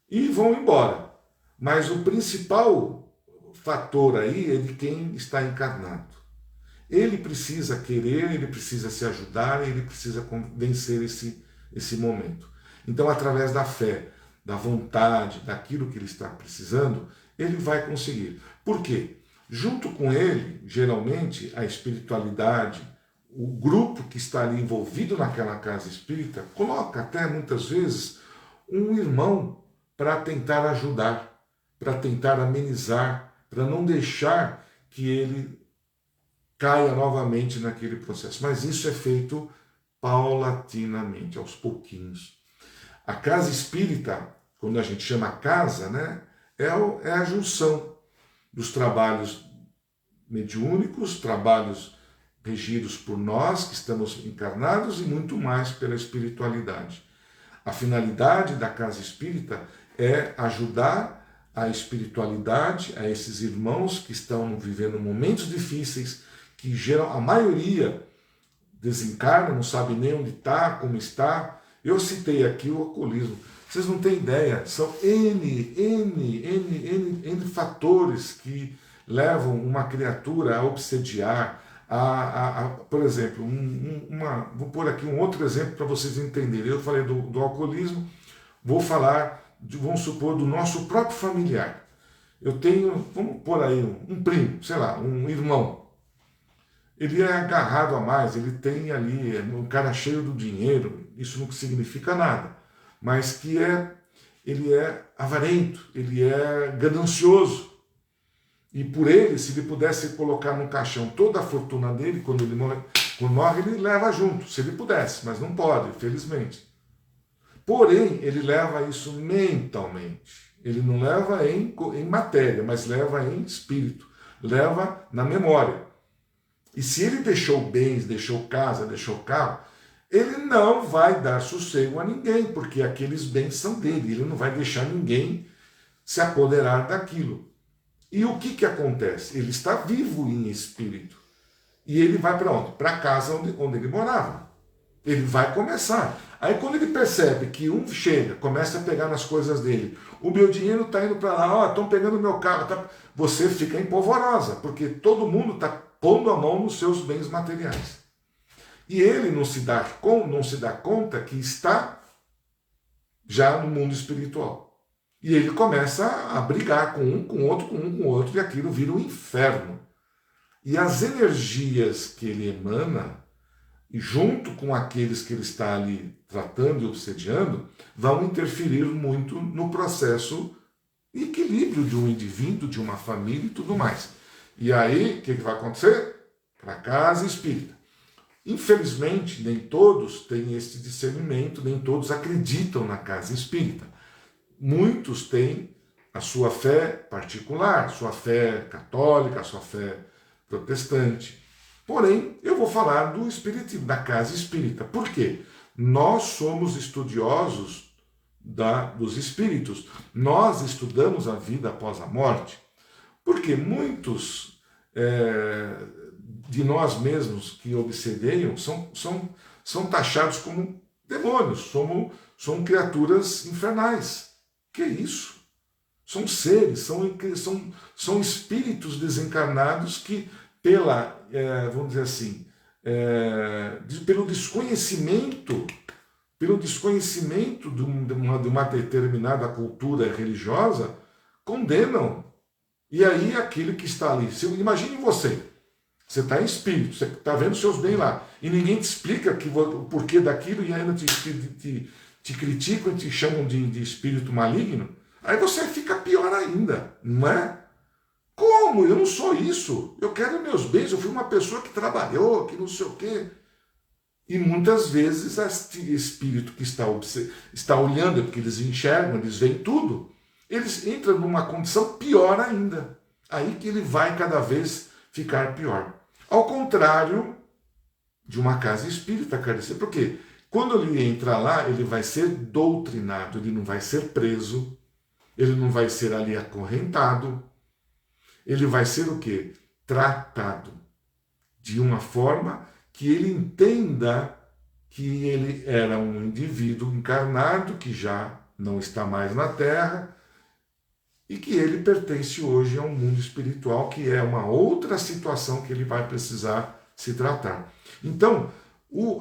e vão embora. Mas o principal fator aí é de quem está encarnado. Ele precisa querer, ele precisa se ajudar, ele precisa vencer esse momento. Então, através da fé, da vontade, daquilo que ele está precisando, ele vai conseguir. Por quê? Junto com ele, geralmente, a espiritualidade, o grupo que está ali envolvido naquela casa espírita, coloca até muitas vezes um irmão para tentar ajudar, para tentar amenizar, para não deixar que ele caia novamente naquele processo. Mas isso é feito paulatinamente, aos pouquinhos. A casa espírita, quando a gente chama casa, né, é a junção dos trabalhos mediúnicos, trabalhos regidos por nós, que estamos encarnados, e muito mais pela espiritualidade. A finalidade da casa espírita é ajudar a espiritualidade, a esses irmãos que estão vivendo momentos difíceis, que geram, a maioria desencarna, não sabe nem onde está, como está. Eu citei aqui o alcoolismo. Vocês não têm ideia, são N fatores que levam uma criatura a obsediar, por exemplo, vou pôr aqui um outro exemplo para vocês entenderem. Eu falei do alcoolismo, vou falar, vamos supor, do nosso próprio familiar. Eu tenho, vamos pôr aí um primo, sei lá, um irmão. Ele é agarrado a mais, ele tem ali, um cara cheio do dinheiro, isso não significa nada, mas que ele é avarento, ele é ganancioso. E por ele, se ele pudesse colocar no caixão toda a fortuna dele, quando morre, ele leva junto, se ele pudesse, mas não pode, infelizmente. Porém, ele leva isso mentalmente. Ele não leva em matéria, mas leva em espírito, leva na memória. E se ele deixou bens, deixou casa, deixou carro, ele não vai dar sossego a ninguém, porque aqueles bens são dele, ele não vai deixar ninguém se apoderar daquilo. E o que acontece? Ele está vivo em espírito. E ele vai para onde? Para a casa onde ele morava. Ele vai começar. Aí quando ele percebe que um chega, começa a pegar nas coisas dele, o meu dinheiro está indo para lá, estão pegando o meu carro, você fica empolvorosa, porque todo mundo está pondo a mão nos seus bens materiais. E ele não se dá conta que está já no mundo espiritual. E ele começa a brigar com um, com outro, e aquilo vira um inferno. E as energias que ele emana, junto com aqueles que ele está ali tratando e obsediando, vão interferir muito no processo de equilíbrio de um indivíduo, de uma família e tudo mais. E aí, o que vai acontecer? Para a casa espírita. Infelizmente, nem todos têm esse discernimento, nem todos acreditam na casa espírita. Muitos têm a sua fé particular, sua fé católica, sua fé protestante. Porém, eu vou falar do espiritismo, da casa espírita. Por quê? Nós somos estudiosos dos espíritos. Nós estudamos a vida após a morte. Porque muitos de nós mesmos que obsedeiam são taxados como demônios, são criaturas infernais. Que é isso? São seres, são espíritos desencarnados que, vamos dizer assim, pelo desconhecimento de uma determinada cultura religiosa, condenam. E aí aquele que está ali, imagine você está em espírito, você está vendo seus bens lá, e ninguém te explica o porquê daquilo, e ainda te criticam, te chamam de espírito maligno, aí você fica pior ainda, não é? Como? Eu não sou isso, eu quero meus bens, eu fui uma pessoa que trabalhou, que não sei o quê. E muitas vezes esse espírito que está olhando, porque eles enxergam, eles veem tudo, eles entram numa condição pior ainda. Aí que ele vai cada vez ficar pior. Ao contrário de uma casa espírita, porque quando ele entra lá, ele vai ser doutrinado, ele não vai ser preso, ele não vai ser ali acorrentado, ele vai ser o quê? Tratado de uma forma que ele entenda que ele era um indivíduo encarnado que já não está mais na Terra e que ele pertence hoje a um mundo espiritual, que é uma outra situação que ele vai precisar se tratar. Então,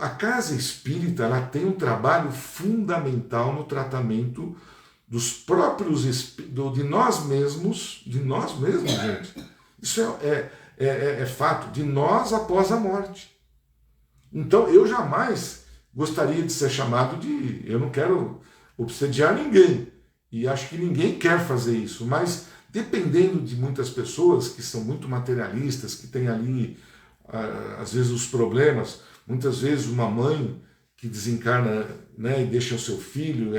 a casa espírita, ela tem um trabalho fundamental no tratamento dos próprios de nós mesmos, gente. Isso é fato, de nós após a morte. Então, eu jamais gostaria de ser chamado de... Eu não quero obsediar ninguém, e acho que ninguém quer fazer isso, mas dependendo de muitas pessoas que são muito materialistas, que têm ali, às vezes, os problemas, muitas vezes uma mãe que desencarna, né, e deixa o seu filho,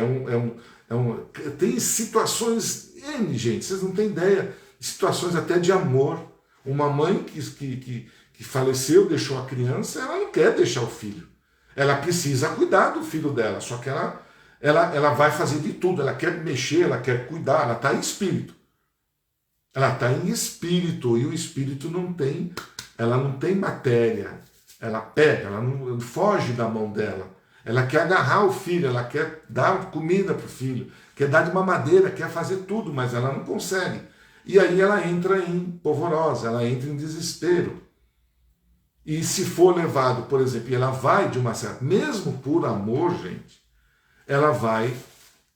tem situações, gente, vocês não têm ideia, situações até de amor. Uma mãe que faleceu, deixou a criança, ela não quer deixar o filho. Ela precisa cuidar do filho dela, só que ela vai fazer de tudo, ela quer mexer, ela quer cuidar, ela está em espírito. Ela está em espírito, e o espírito ela não tem matéria. Ela pega, ela não foge da mão dela. Ela quer agarrar o filho, ela quer dar comida para o filho, quer dar de mamadeira, quer fazer tudo, mas ela não consegue. E aí ela entra em polvorosa, ela entra em desespero. E se for levado, por exemplo, e ela vai de uma certa... Mesmo por amor, gente, ela vai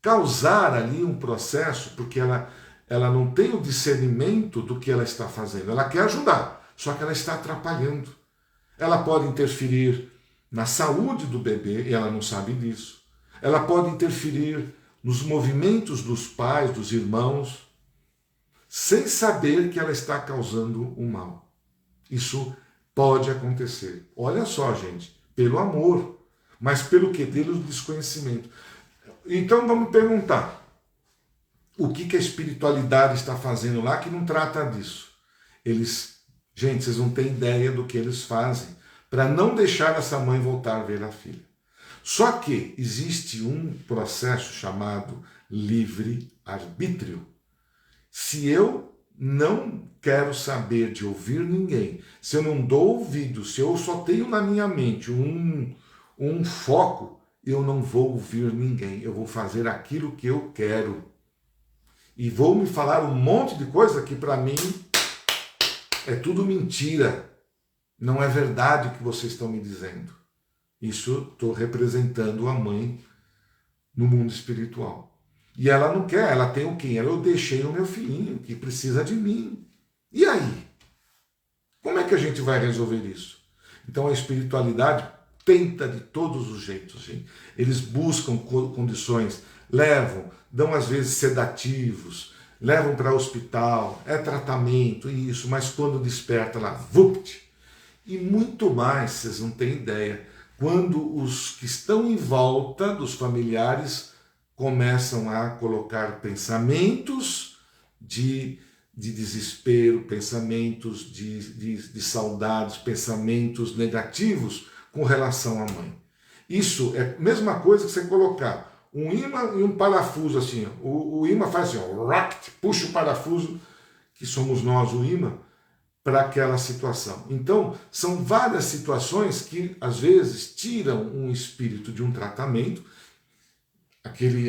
causar ali um processo, porque ela não tem o discernimento do que ela está fazendo. Ela quer ajudar, só que ela está atrapalhando. Ela pode interferir na saúde do bebê, e ela não sabe disso. Ela pode interferir nos movimentos dos pais, dos irmãos, sem saber que ela está causando um mal. Isso pode acontecer. Olha só, gente, pelo amor, mas pelo que? Pelo desconhecimento. Então vamos perguntar, o que a espiritualidade está fazendo lá que não trata disso? Gente, vocês não têm ideia do que eles fazem para não deixar essa mãe voltar a ver a filha. Só que existe um processo chamado livre-arbítrio. Se eu não quero saber de ouvir ninguém, se eu não dou ouvido, se eu só tenho na minha mente um foco, eu não vou ouvir ninguém. Eu vou fazer aquilo que eu quero. E vou me falar um monte de coisa que para mim é tudo mentira. Não é verdade o que vocês estão me dizendo. Isso estou representando a mãe no mundo espiritual. E ela não quer, ela tem o quê? Eu deixei o meu filhinho que precisa de mim. E aí? Como é que a gente vai resolver isso? Então a espiritualidade tenta de todos os jeitos, gente. Eles buscam condições, dão às vezes sedativos, levam para hospital, é tratamento, isso, mas quando desperta lá, vupt! E muito mais, vocês não têm ideia, quando os que estão em volta dos familiares começam a colocar pensamentos de desespero, pensamentos de saudades, pensamentos negativos com relação à mãe. Isso é a mesma coisa que você colocar um ímã e um parafuso assim. O ímã faz assim, puxa o parafuso, que somos nós o ímã, para aquela situação. Então, são várias situações que, às vezes, tiram um espírito de um tratamento,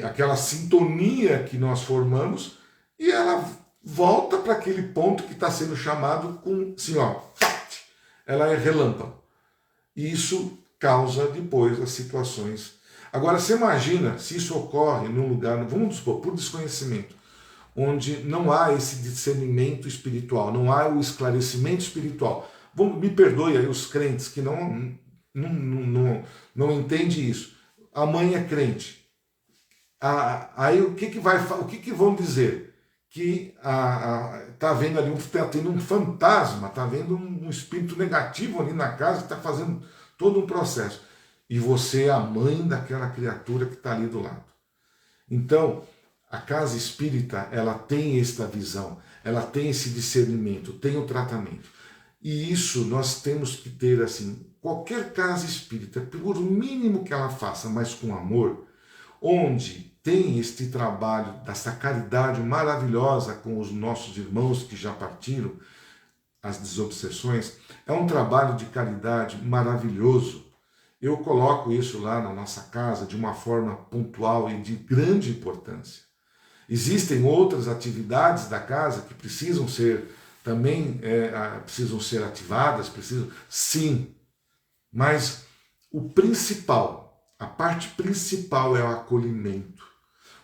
aquela sintonia que nós formamos, e ela volta para aquele ponto que está sendo chamado com, assim, ó, ela é relâmpago. E isso causa depois as situações. Agora, você imagina se isso ocorre num lugar, vamos supor, por desconhecimento, onde não há esse discernimento espiritual, não há o esclarecimento espiritual. Me perdoe aí os crentes que não entendem isso. A mãe é crente. Aí o que vão dizer? Que está vendo ali, está tendo um fantasma, está vendo um espírito negativo ali na casa, que está fazendo todo um processo. E você é a mãe daquela criatura que está ali do lado. Então, a casa espírita, ela tem esta visão, ela tem esse discernimento, tem o tratamento. E isso nós temos que ter, assim, qualquer casa espírita, por mínimo que ela faça, mas com amor, onde tem este trabalho dessa caridade maravilhosa com os nossos irmãos que já partiram, as desobsessões, é um trabalho de caridade maravilhoso. eu coloco isso lá na nossa casa de uma forma pontual e de grande importância. Existem outras atividades da casa que precisam ser também precisam ser ativadas, sim, mas o principal, a parte principal é o acolhimento.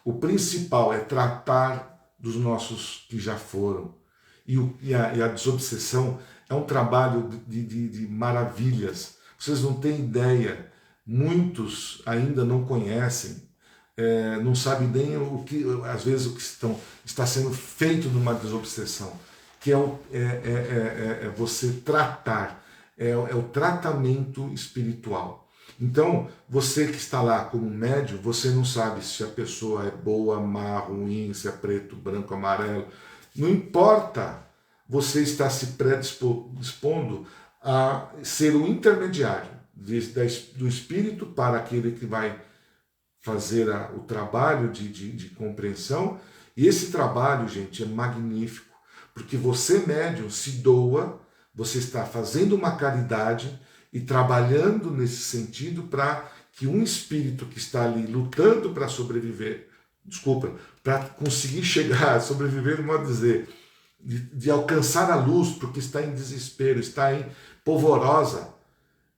O principal é tratar dos nossos que já foram. E a desobsessão é um trabalho de maravilhas. Vocês não têm ideia, muitos ainda não conhecem, não sabem nem o que, às vezes, o que está sendo feito numa desobsessão, que é você tratar, é o tratamento espiritual. Então, você que está lá como médium, você não sabe se a pessoa é boa, má, ruim, se é preto, branco, amarelo. Não importa, você está se predispondo a ser o intermediário do espírito para aquele que vai fazer o trabalho de compreensão. E esse trabalho, gente, é magnífico, porque você, médium, se doa, você está fazendo uma caridade e trabalhando nesse sentido para que um espírito que está ali lutando para sobreviver, para conseguir chegar, sobreviver, modo dizer, de alcançar a luz, porque está em desespero, está em polvorosa,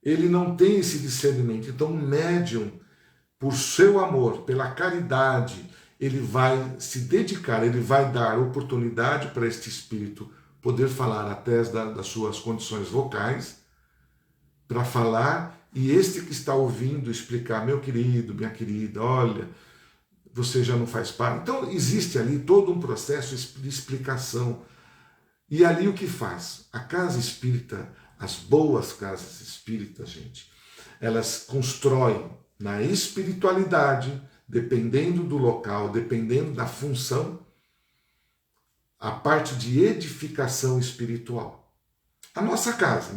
ele não tem esse discernimento. Então, o médium, por seu amor, pela caridade, ele vai se dedicar, ele vai dar oportunidade para este espírito poder falar até das suas condições vocais, para falar, e este que está ouvindo explicar, meu querido, minha querida, olha, você já não faz parte. Então existe ali todo um processo de explicação. E ali o que faz? A casa espírita, as boas casas espíritas, gente, elas constroem na espiritualidade, dependendo do local, dependendo da função, a parte de edificação espiritual. A nossa casa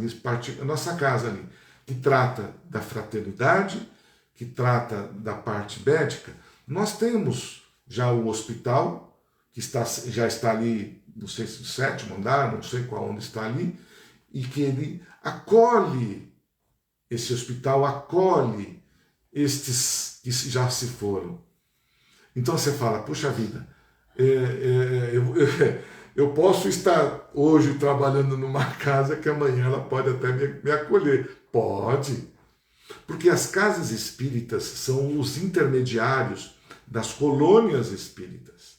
ali, que trata da fraternidade, que trata da parte médica, nós temos já o hospital, que já está ali, não sei se no 7º andar, não sei qual onde está ali, e que ele acolhe, esse hospital acolhe estes que já se foram. Então você fala, puxa vida, eu posso estar hoje trabalhando numa casa que amanhã ela pode até me acolher. Pode. Porque as casas espíritas são os intermediários das colônias espíritas.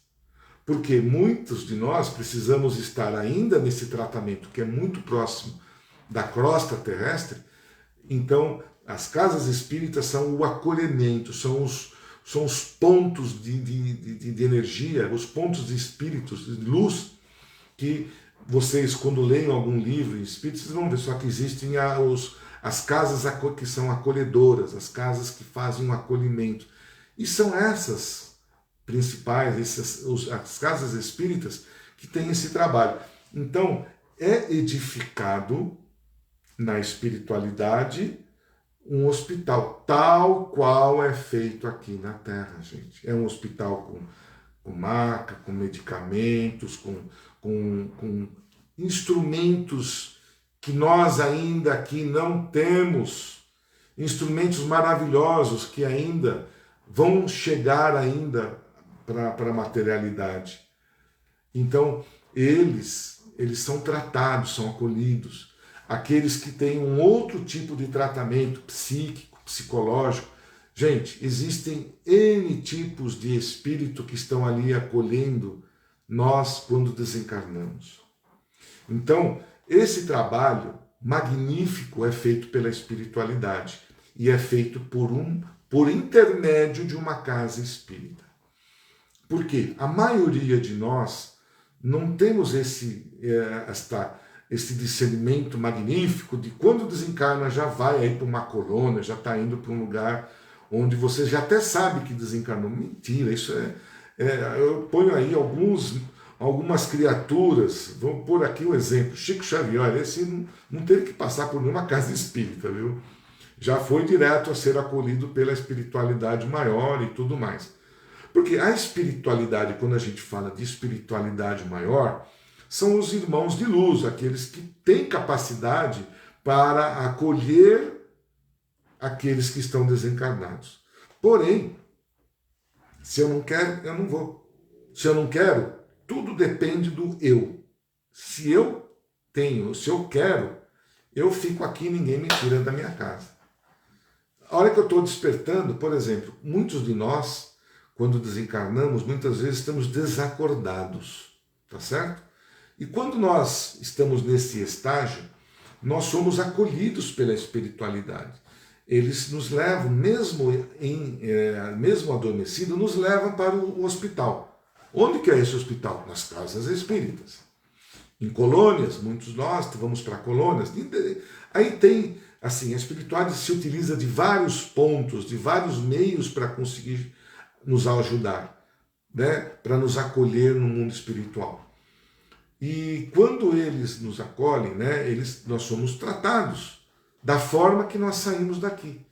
Porque muitos de nós precisamos estar ainda nesse tratamento que é muito próximo da crosta terrestre. Então, as casas espíritas são o acolhimento, são os pontos de energia, os pontos de espíritos, de luz, que vocês, quando leem algum livro em espírito, vocês vão ver só que existem as casas que são acolhedoras, as casas que fazem um acolhimento. E são essas principais, as casas espíritas que têm esse trabalho. Então, é edificado na espiritualidade um hospital, tal qual é feito aqui na Terra, gente. É um hospital com maca, com medicamentos, com instrumentos que nós ainda aqui não temos, instrumentos maravilhosos que ainda vão chegar ainda para a materialidade. Então, eles são tratados, são acolhidos. Aqueles que têm um outro tipo de tratamento psíquico, psicológico. Gente, existem N tipos de espírito que estão ali acolhendo nós quando desencarnamos. Então, esse trabalho magnífico é feito pela espiritualidade e é feito por intermédio de uma casa espírita. Porque a maioria de nós não temos esse discernimento magnífico de quando desencarna já vai aí para uma colônia, já está indo para um lugar onde você já até sabe que desencarnou. Mentira, isso eu ponho aí algumas criaturas, vamos pôr aqui um exemplo, Chico Xavier, esse não teve que passar por nenhuma casa espírita, viu? Já foi direto a ser acolhido pela espiritualidade maior e tudo mais. Porque a espiritualidade, quando a gente fala de espiritualidade maior, são os irmãos de luz, aqueles que têm capacidade para acolher aqueles que estão desencarnados. Porém, se eu não quero, eu não vou. Se eu não quero, tudo depende do eu. Se eu tenho, se eu quero, eu fico aqui e ninguém me tira da minha casa. A hora que eu estou despertando, por exemplo, muitos de nós, quando desencarnamos, muitas vezes estamos desacordados, tá certo? E quando nós estamos nesse estágio, nós somos acolhidos pela espiritualidade. Eles nos levam, mesmo adormecido, nos levam para o hospital. Onde que é esse hospital? Nas casas espíritas. Em colônias, muitos de nós vamos para colônias. Aí tem, assim, a espiritualidade se utiliza de vários pontos, de vários meios para conseguir nos ajudar, né? Para nos acolher no mundo espiritual. E quando eles nos acolhem, né, nós somos tratados da forma que nós saímos daqui.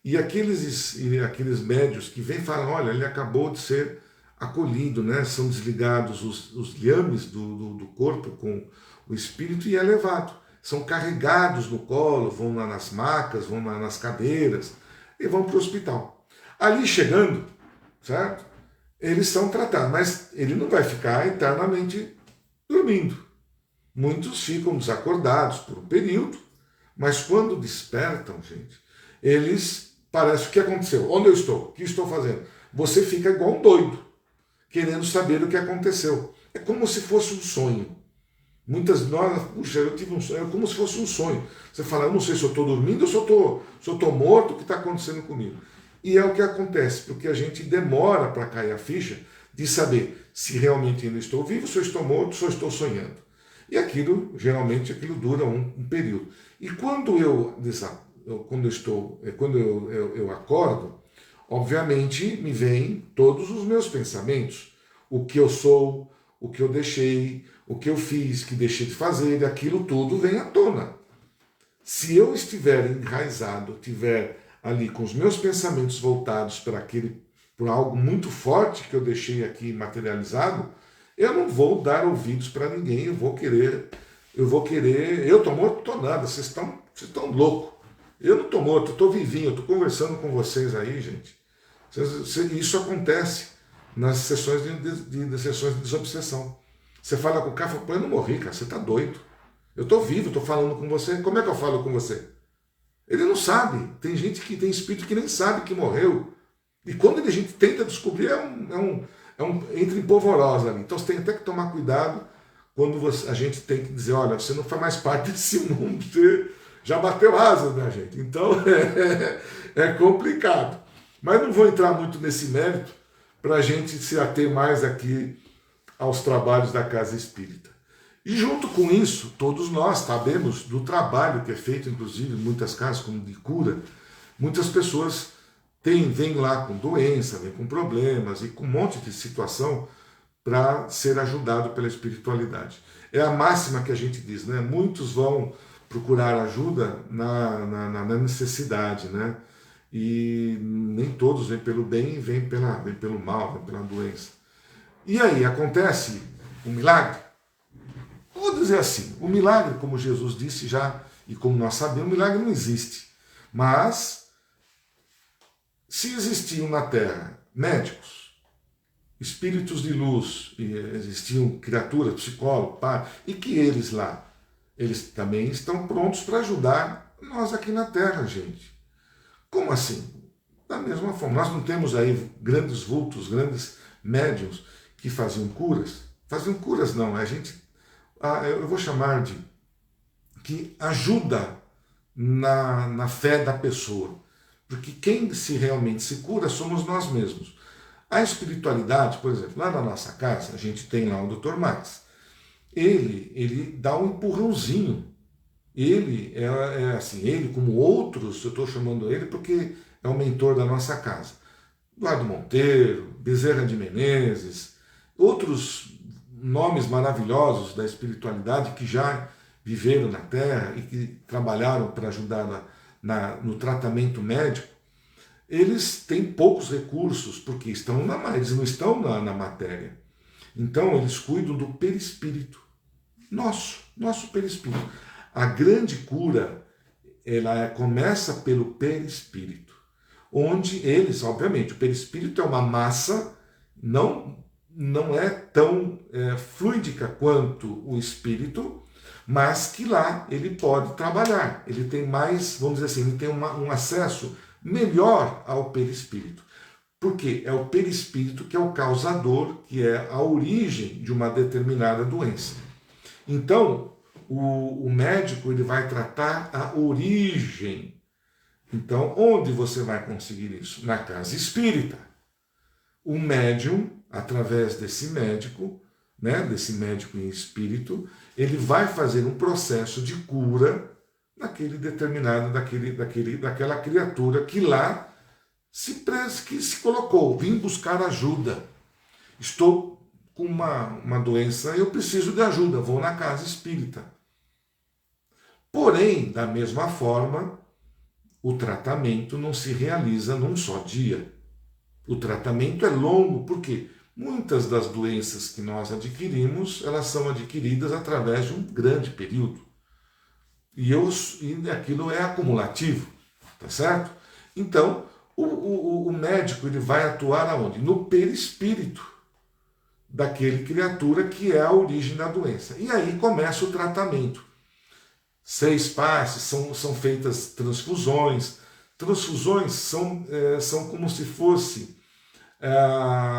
E aqueles médios que vêm falam, olha, ele acabou de ser acolhido, né? São desligados os liames do corpo com o espírito e é levado. São carregados no colo, vão lá nas macas, vão lá nas cadeiras e vão para o hospital. Ali chegando, certo? Eles são tratados, mas ele não vai ficar eternamente dormindo. Muitos ficam desacordados por um período, mas quando despertam, gente, eles parece o que aconteceu. Onde eu estou? O que estou fazendo? Você fica igual um doido, querendo saber o que aconteceu. É como se fosse um sonho. Muitas de nós, puxa, eu tive um sonho, é como se fosse um sonho. Você fala, eu não sei se eu estou dormindo ou se eu estou morto, o que está acontecendo comigo? E é o que acontece, porque a gente demora para cair a ficha de saber se realmente ainda estou vivo, se eu estou morto, se eu estou sonhando. E geralmente, aquilo dura um período. E quando eu acordo, obviamente me vêm todos os meus pensamentos. O que eu sou, o que eu deixei, o que eu fiz, que deixei de fazer, aquilo tudo vem à tona. Se eu estiver enraizado, tiver ali com os meus pensamentos voltados por algo muito forte que eu deixei aqui materializado, eu não vou dar ouvidos para ninguém, eu vou querer, eu estou morto, estou nada, vocês estão loucos. Eu não estou morto, eu estou vivinho, eu estou conversando com vocês aí, gente. Isso acontece nas sessões sessões de desobsessão. Você fala com o cara e fala, pô, eu não morri, cara, você está doido. Eu estou vivo, estou falando com você, como é que eu falo com você? Ele não sabe, tem gente que tem espírito que nem sabe que morreu. E quando a gente tenta descobrir, entra em polvorosa ali. Então você tem até que tomar cuidado quando a gente tem que dizer, olha, você não faz mais parte desse mundo, você já bateu asa, né, gente? Então é complicado. Mas não vou entrar muito nesse mérito para a gente se ater mais aqui aos trabalhos da Casa Espírita. E junto com isso, todos nós sabemos do trabalho que é feito, inclusive em muitas casas, como de cura. Muitas pessoas vêm lá com doença, vêm com problemas e com um monte de situação para ser ajudado pela espiritualidade. É a máxima que a gente diz, né? Muitos vão procurar ajuda na necessidade, né? E nem todos vêm pelo bem, vêm pelo mal, vêm pela doença. E aí, acontece um milagre? Vou dizer assim, o milagre, como Jesus disse já, e como nós sabemos, o milagre não existe. Mas, se existiam na Terra médicos, espíritos de luz, e existiam criaturas, psicólogos, e que eles também estão prontos para ajudar nós aqui na Terra, gente. Como assim? Da mesma forma, nós não temos aí grandes vultos, grandes médiuns que faziam curas? Faziam curas não, eu vou chamar de que ajuda na fé da pessoa. Porque quem realmente se cura somos nós mesmos. A espiritualidade, por exemplo, lá na nossa casa, a gente tem lá o Dr. Max. Ele dá um empurrãozinho. Ele como outros, eu estou chamando ele porque é o mentor da nossa casa. Eduardo Monteiro, Bezerra de Menezes, outros nomes maravilhosos da espiritualidade que já viveram na Terra e que trabalharam para ajudar no tratamento médico, eles têm poucos recursos, porque eles não estão na matéria. Então, eles cuidam do perispírito, nosso perispírito. A grande cura ela começa pelo perispírito, onde eles, obviamente, o perispírito é uma massa, não é tão fluídica quanto o espírito, mas que lá ele pode trabalhar, ele tem mais, vamos dizer assim, ele tem um acesso melhor ao perispírito. Porque é o perispírito que é o causador, que é a origem de uma determinada doença. Então, o médico ele vai tratar a origem. Então, onde você vai conseguir isso? Na casa espírita. O médium, através desse médico, né, desse médico em espírito, ele vai fazer um processo de cura naquele determinado, daquela criatura que lá que se colocou, vim buscar ajuda. Estou com uma doença, eu preciso de ajuda, vou na casa espírita. Porém, da mesma forma, o tratamento não se realiza num só dia. O tratamento é longo, porque muitas das doenças que nós adquirimos, elas são adquiridas através de um grande período. E aquilo é acumulativo, tá certo? Então, o médico ele vai atuar aonde? No perispírito daquele criatura que é a origem da doença. E aí começa o tratamento. 6 passes, são feitas transfusões. Transfusões são como se fosse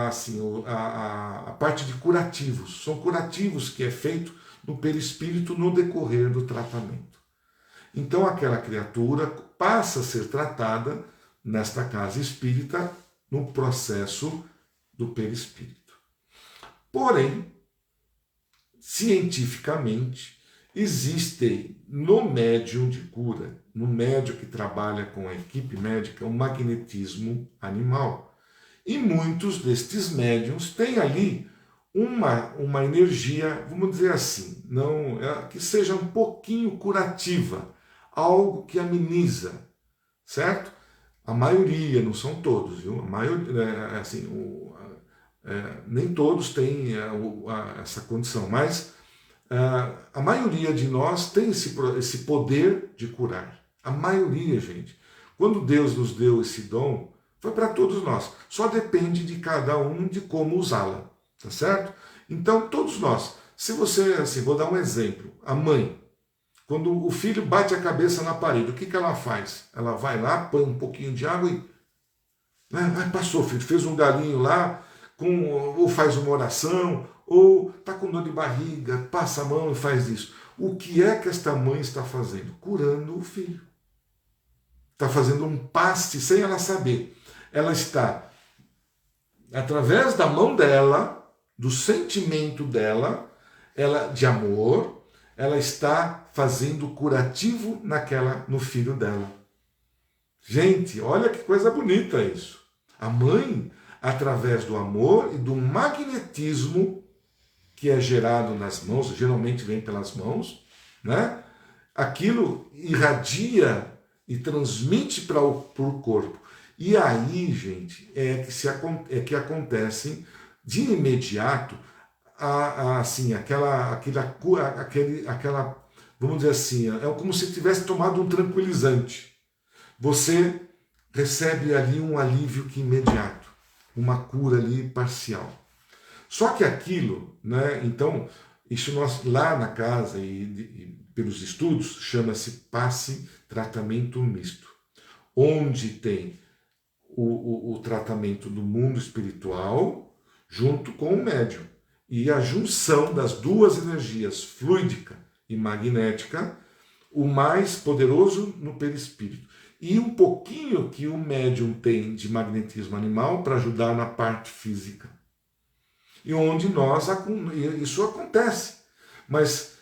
assim, a parte de curativos. São curativos que é feito no perispírito no decorrer do tratamento. Então aquela criatura passa a ser tratada nesta casa espírita no processo do perispírito. Porém, cientificamente, existe no médium de cura, no médium que trabalha com a equipe médica, um magnetismo animal. E muitos destes médiums têm ali uma energia, vamos dizer assim, não que seja um pouquinho curativa, algo que ameniza, certo? A maioria, não são todos, viu? A maioria, assim, nem todos têm essa condição, mas a maioria de nós tem esse poder de curar. A maioria, gente. Quando Deus nos deu esse dom, foi para todos nós. Só depende de cada um de como usá-la, tá certo? Então, todos nós. Se você, assim, vou dar um exemplo. A mãe, quando o filho bate a cabeça na parede, o que ela faz? Ela vai lá, põe um pouquinho de água e... passou, filho, fez um galinho lá, ou faz uma oração, ou está com dor de barriga, passa a mão e faz isso. O que é que esta mãe está fazendo? Curando o filho. Está fazendo um passe sem ela saber. Ela está, através da mão dela, do sentimento dela, de amor, ela está fazendo curativo no filho dela. Gente, olha que coisa bonita isso. A mãe, através do amor e do magnetismo que é gerado nas mãos, geralmente vem pelas mãos, né? Aquilo irradia e transmite para o corpo. E aí, gente, que acontecem de imediato assim, aquela, vamos dizer assim, é como se tivesse tomado um tranquilizante. Você recebe ali um alívio que imediato, uma cura ali parcial. Só que aquilo, né, então, isso nós lá na casa e pelos estudos chama-se passe tratamento misto, onde tem o tratamento do mundo espiritual junto com o médium. E a junção das duas energias, fluídica e magnética, o mais poderoso no perispírito. E um pouquinho que o médium tem de magnetismo animal para ajudar na parte física. E onde isso acontece. Mas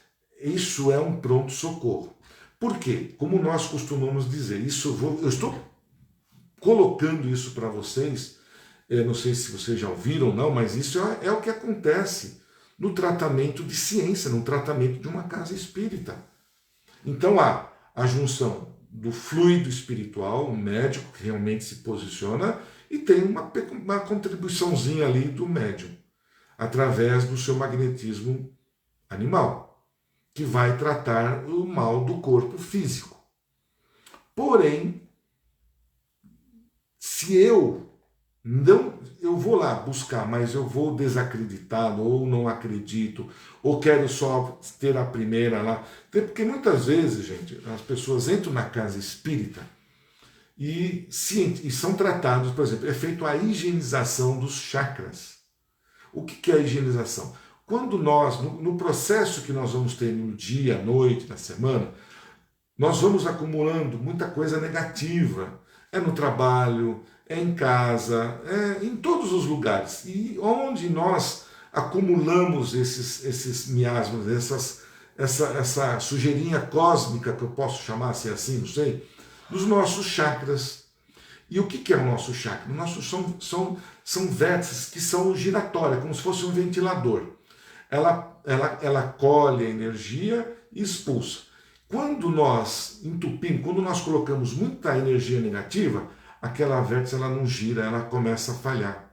isso é um pronto-socorro. Por quê? Como nós costumamos dizer, eu estou colocando isso para vocês, eu não sei se vocês já ouviram ou não, mas isso é o que acontece no tratamento de ciência, no tratamento de uma casa espírita. Então há a junção do fluido espiritual, o médico que realmente se posiciona, e tem uma contribuiçãozinha ali do médium, através do seu magnetismo animal, que vai tratar o mal do corpo físico. Porém, se eu não, eu vou lá buscar, mas eu vou desacreditado, ou não acredito, ou quero só ter a primeira lá. Porque muitas vezes, gente, as pessoas entram na casa espírita e são tratados, por exemplo, é feito a higienização dos chakras. O que é a higienização? Quando nós, no processo que nós vamos ter no dia, à noite, na semana, nós vamos acumulando muita coisa negativa. É no trabalho, é em casa, é em todos os lugares. E onde nós acumulamos esses miasmas, essa sujeirinha cósmica, que eu posso chamar assim, não sei, nos nossos chakras. E o que é o nosso chakra? Nossos são vértices que são giratórias, como se fosse um ventilador. Ela colhe a energia e expulsa. Quando nós entupimos, quando nós colocamos muita energia negativa, aquela vértice ela não gira, ela começa a falhar.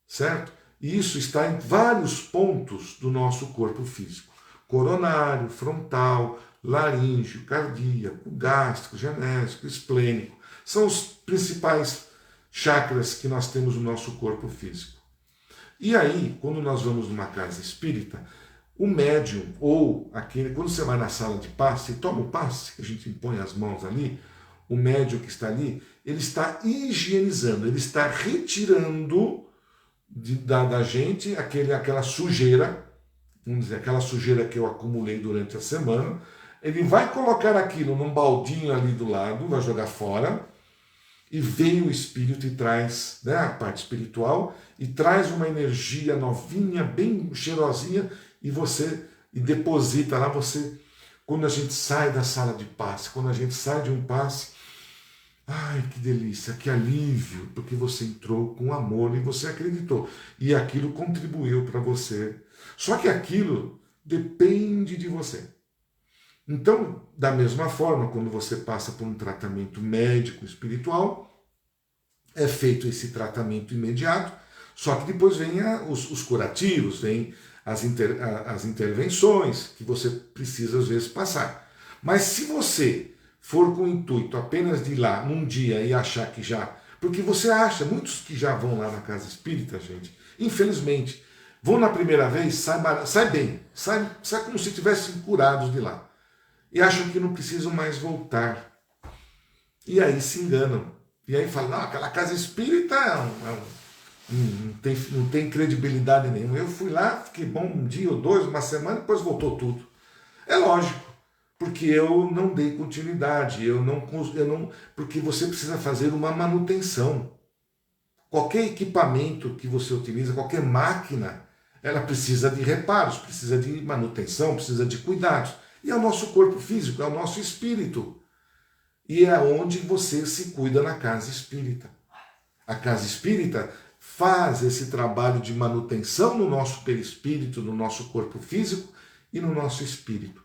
Certo? E isso está em vários pontos do nosso corpo físico. Coronário, frontal, laríngeo, cardíaco, gástrico, genésico, esplênico. São os principais chakras que nós temos no nosso corpo físico. E aí, quando nós vamos numa casa espírita, o médium, ou aquele, quando você vai na sala de passe, toma o passe, que a gente impõe as mãos ali, o médium que está ali, ele está higienizando, ele está retirando da gente aquela sujeira, vamos dizer, aquela sujeira que eu acumulei durante a semana. Ele vai colocar aquilo num baldinho ali do lado, vai jogar fora, e vem o espírito e traz, né, a parte espiritual, e traz uma energia novinha, bem cheirosinha, e deposita lá. Quando a gente sai da sala de passe, quando a gente sai de um passe, ai, que delícia, que alívio, porque você entrou com amor e você acreditou. E aquilo contribuiu para você. Só que aquilo depende de você. Então, da mesma forma, quando você passa por um tratamento médico, espiritual, é feito esse tratamento imediato, só que depois vem os curativos, vem as intervenções que você precisa às vezes passar. Mas se você for com o intuito apenas de ir lá num dia e achar que já... Porque você acha, muitos que já vão lá na casa espírita, gente, infelizmente, vão na primeira vez, sai bem, sai como se tivessem curados de lá. E acham que não precisam mais voltar. E aí se enganam. E aí falam, não, aquela casa espírita não tem credibilidade nenhuma. Eu fui lá, fiquei bom um dia ou dois, uma semana, depois voltou tudo. É lógico, porque eu não dei continuidade, porque você precisa fazer uma manutenção. Qualquer equipamento que você utiliza, qualquer máquina, ela precisa de reparos, precisa de manutenção, precisa de cuidados. E é o nosso corpo físico, é o nosso espírito. E é onde você se cuida na casa espírita. A casa espírita faz esse trabalho de manutenção no nosso perispírito, no nosso corpo físico e no nosso espírito.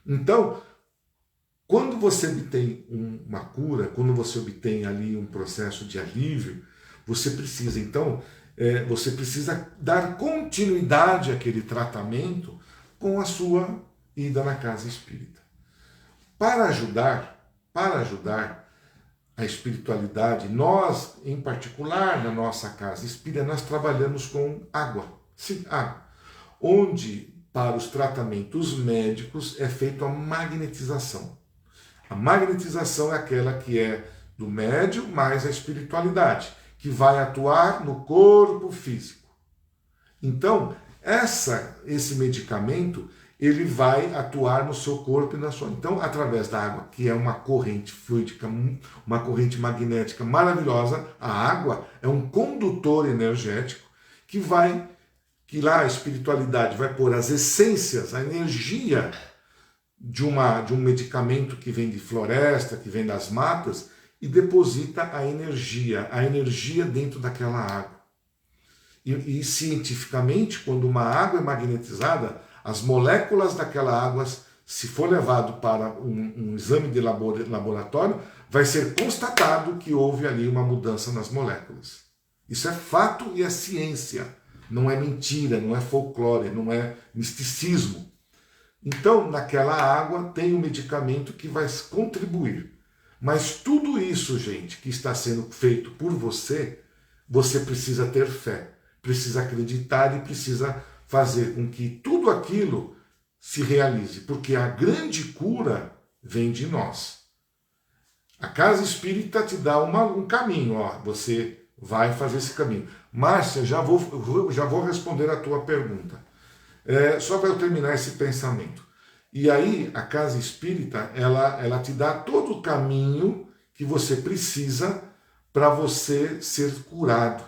Então, quando você obtém uma cura, quando você obtém ali um processo de alívio, você precisa, então, você precisa dar continuidade àquele tratamento com a sua ida na casa espírita. Para ajudar a espiritualidade, nós, em particular, na nossa casa espírita, nós trabalhamos com água. Sim, água. Onde, para os tratamentos médicos, é feita a magnetização. A magnetização é aquela que é do médium mais a espiritualidade, que vai atuar no corpo físico. Então, esse medicamento, ele vai atuar no seu corpo e na sua... Então, através da água, que é uma corrente fluídica, uma corrente magnética maravilhosa, a água é um condutor energético que lá a espiritualidade vai pôr as essências, a energia de um medicamento que vem de floresta, que vem das matas, e deposita a energia dentro daquela água. E cientificamente, quando uma água é magnetizada, as moléculas daquela água, se for levado para um exame de laboratório, vai ser constatado que houve ali uma mudança nas moléculas. Isso é fato e é ciência. Não é mentira, não é folclore, não é misticismo. Então, naquela água tem um medicamento que vai contribuir Mas tudo isso, gente, que está sendo feito por você, você precisa ter fé, precisa acreditar e precisa fazer com que tudo aquilo se realize, porque a grande cura vem de nós. A casa espírita te dá um caminho, ó, você vai fazer esse caminho. Márcia, já vou responder a tua pergunta. Só para eu terminar esse pensamento. E aí, a casa espírita, ela te dá todo o caminho que você precisa para você ser curado.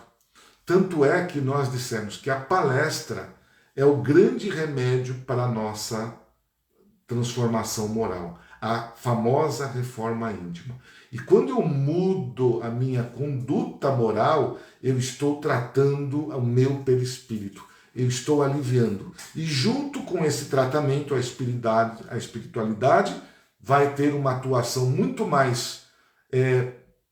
Tanto é que nós dissemos que a palestra é o grande remédio para a nossa transformação moral, a famosa reforma íntima. E quando eu mudo a minha conduta moral, eu estou tratando o meu perispírito, eu estou aliviando. E junto com esse tratamento, a espiritualidade vai ter uma atuação muito mais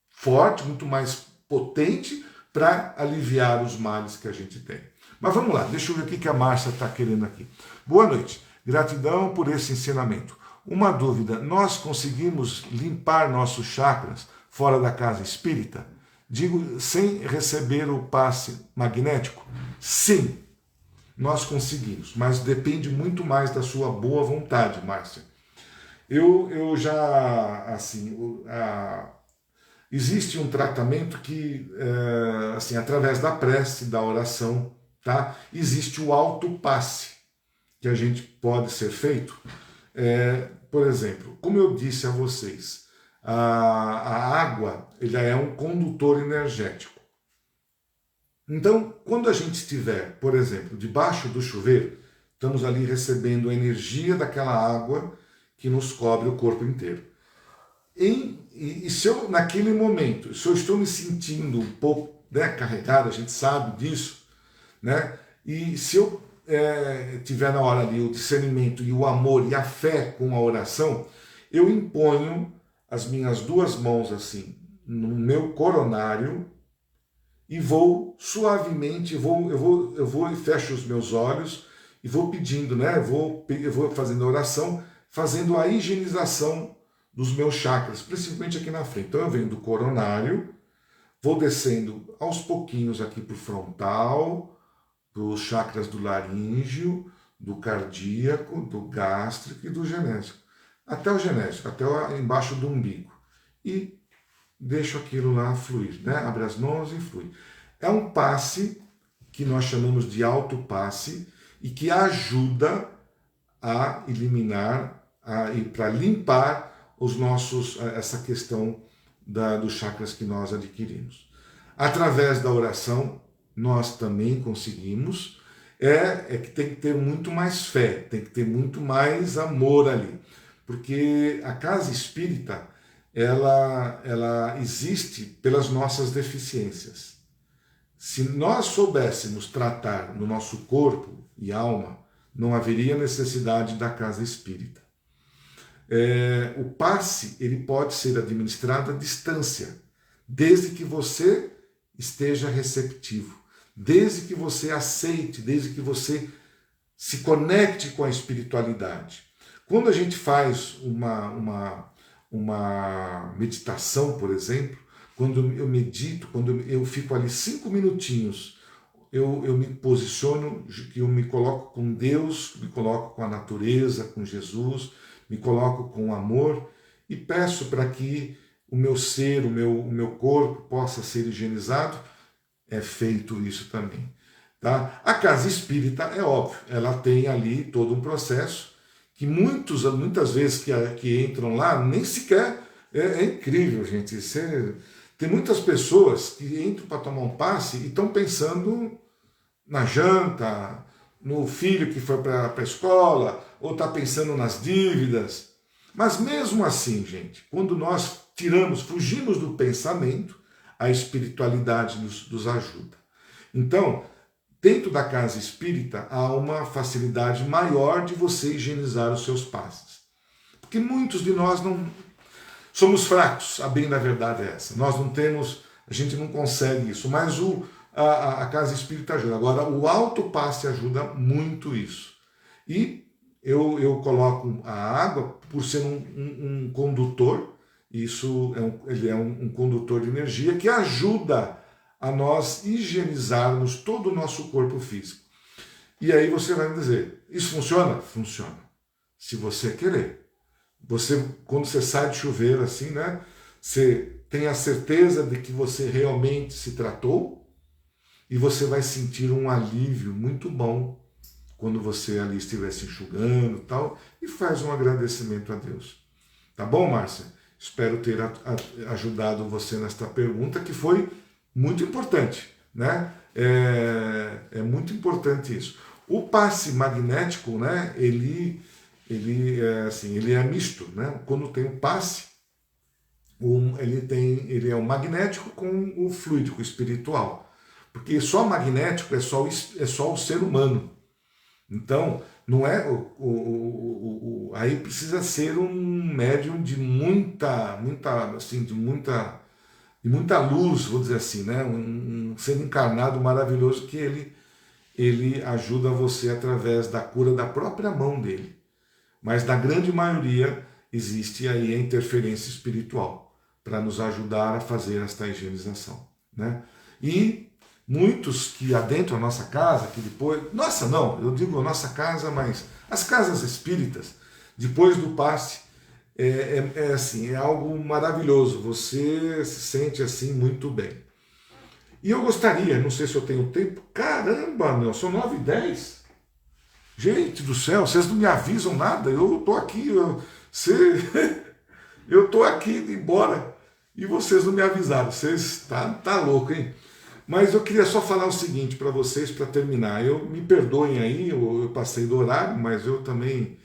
forte, muito mais potente para aliviar os males que a gente tem. Mas vamos lá, deixa eu ver o que a Márcia está querendo aqui. Boa noite, gratidão por esse ensinamento. Uma dúvida, nós conseguimos limpar nossos chakras fora da casa espírita? Digo, sem receber o passe magnético? Sim, nós conseguimos, mas depende muito mais da sua boa vontade, Márcia. Eu já, assim, existe um tratamento que, assim, através da prece, da oração, tá? Existe o autopasse que a gente pode ser feito. Por exemplo, como eu disse a vocês, a água ela é um condutor energético. Então, quando a gente estiver, por exemplo, debaixo do chuveiro, estamos ali recebendo a energia daquela água que nos cobre o corpo inteiro. E se eu, naquele momento, se eu estou me sentindo um pouco carregado, a gente sabe disso, né? E se eu tiver na hora ali o discernimento e o amor e a fé com a oração, eu imponho as minhas duas mãos assim no meu coronário e vou suavemente, eu vou e fecho os meus olhos e vou pedindo, né? Eu vou fazendo a oração, fazendo a higienização dos meus chakras, principalmente aqui na frente. Então eu venho do coronário, vou descendo aos pouquinhos aqui para o frontal, dos chakras do laríngeo, do cardíaco, do gástrico e do genésico. Até o genésico, até embaixo do umbigo. E deixo aquilo lá fluir, né? Abre as mãos e flui. É um passe que nós chamamos de autopasse e que ajuda a eliminar e para limpar os nossos, essa questão dos chakras que nós adquirimos. Através da oração, nós também conseguimos, que tem que ter muito mais fé, tem que ter muito mais amor ali, porque a casa espírita, ela existe pelas nossas deficiências. Se nós soubéssemos tratar no nosso corpo e alma, não haveria necessidade da casa espírita. O passe ele pode ser administrado à distância, desde que você esteja receptivo, desde que você aceite, desde que você se conecte com a espiritualidade. Quando a gente faz uma meditação, por exemplo, quando eu medito, quando eu fico ali 5 minutinhos, eu me posiciono, eu me coloco com Deus, me coloco com a natureza, com Jesus, me coloco com amor e peço para que o meu ser, o meu corpo possa ser higienizado. É feito isso também. Tá? A casa espírita, é óbvio, ela tem ali todo um processo que muitas vezes que entram lá, nem sequer, é incrível, gente. Tem muitas pessoas que entram para tomar um passe e estão pensando na janta, no filho que foi para a escola, ou está pensando nas dívidas. Mas mesmo assim, gente, quando nós fugimos do pensamento, a espiritualidade nos ajuda. Então, dentro da casa espírita, há uma facilidade maior de você higienizar os seus passes. Porque muitos de nós não somos fracos, a bem da verdade é essa. Nós não temos, a gente não consegue isso, mas a casa espírita ajuda. Agora, o autopasse ajuda muito isso. E eu coloco a água, por ser um condutor, Isso ele é um condutor de energia que ajuda a nós higienizarmos todo o nosso corpo físico. E aí você vai me dizer, isso funciona? Funciona. Se você querer. Quando você sai de chuveiro assim, né? Você tem a certeza de que você realmente se tratou e você vai sentir um alívio muito bom quando você ali estiver se enxugando e tal, e faz um agradecimento a Deus. Tá bom, Márcia? Espero ter ajudado você nesta pergunta, que foi muito importante, né? É muito importante isso. O passe magnético, né? Ele é misto, né? Quando tem o passe, ele é o magnético com o fluídico espiritual, porque só magnético é só o ser humano. Então, não é aí precisa ser um médium de muita luz, vou dizer assim, né? Um ser encarnado maravilhoso que ele ajuda você através da cura da própria mão dele. Mas na grande maioria existe aí a interferência espiritual para nos ajudar a fazer esta higienização, né? E muitos que adentram a nossa casa, que depois... Nossa, não, eu digo a nossa casa, mas as casas espíritas, depois do passe, assim, é algo maravilhoso. Você se sente assim muito bem. E eu gostaria, não sei se eu tenho tempo... Caramba, meu, são 9h10. Gente do céu, vocês não me avisam nada, eu tô aqui, eu tô aqui indo embora e vocês não me avisaram. Vocês tá louco, hein? Mas eu queria só falar o seguinte para vocês, para terminar. Me perdoem aí, eu passei do horário, mas eu também,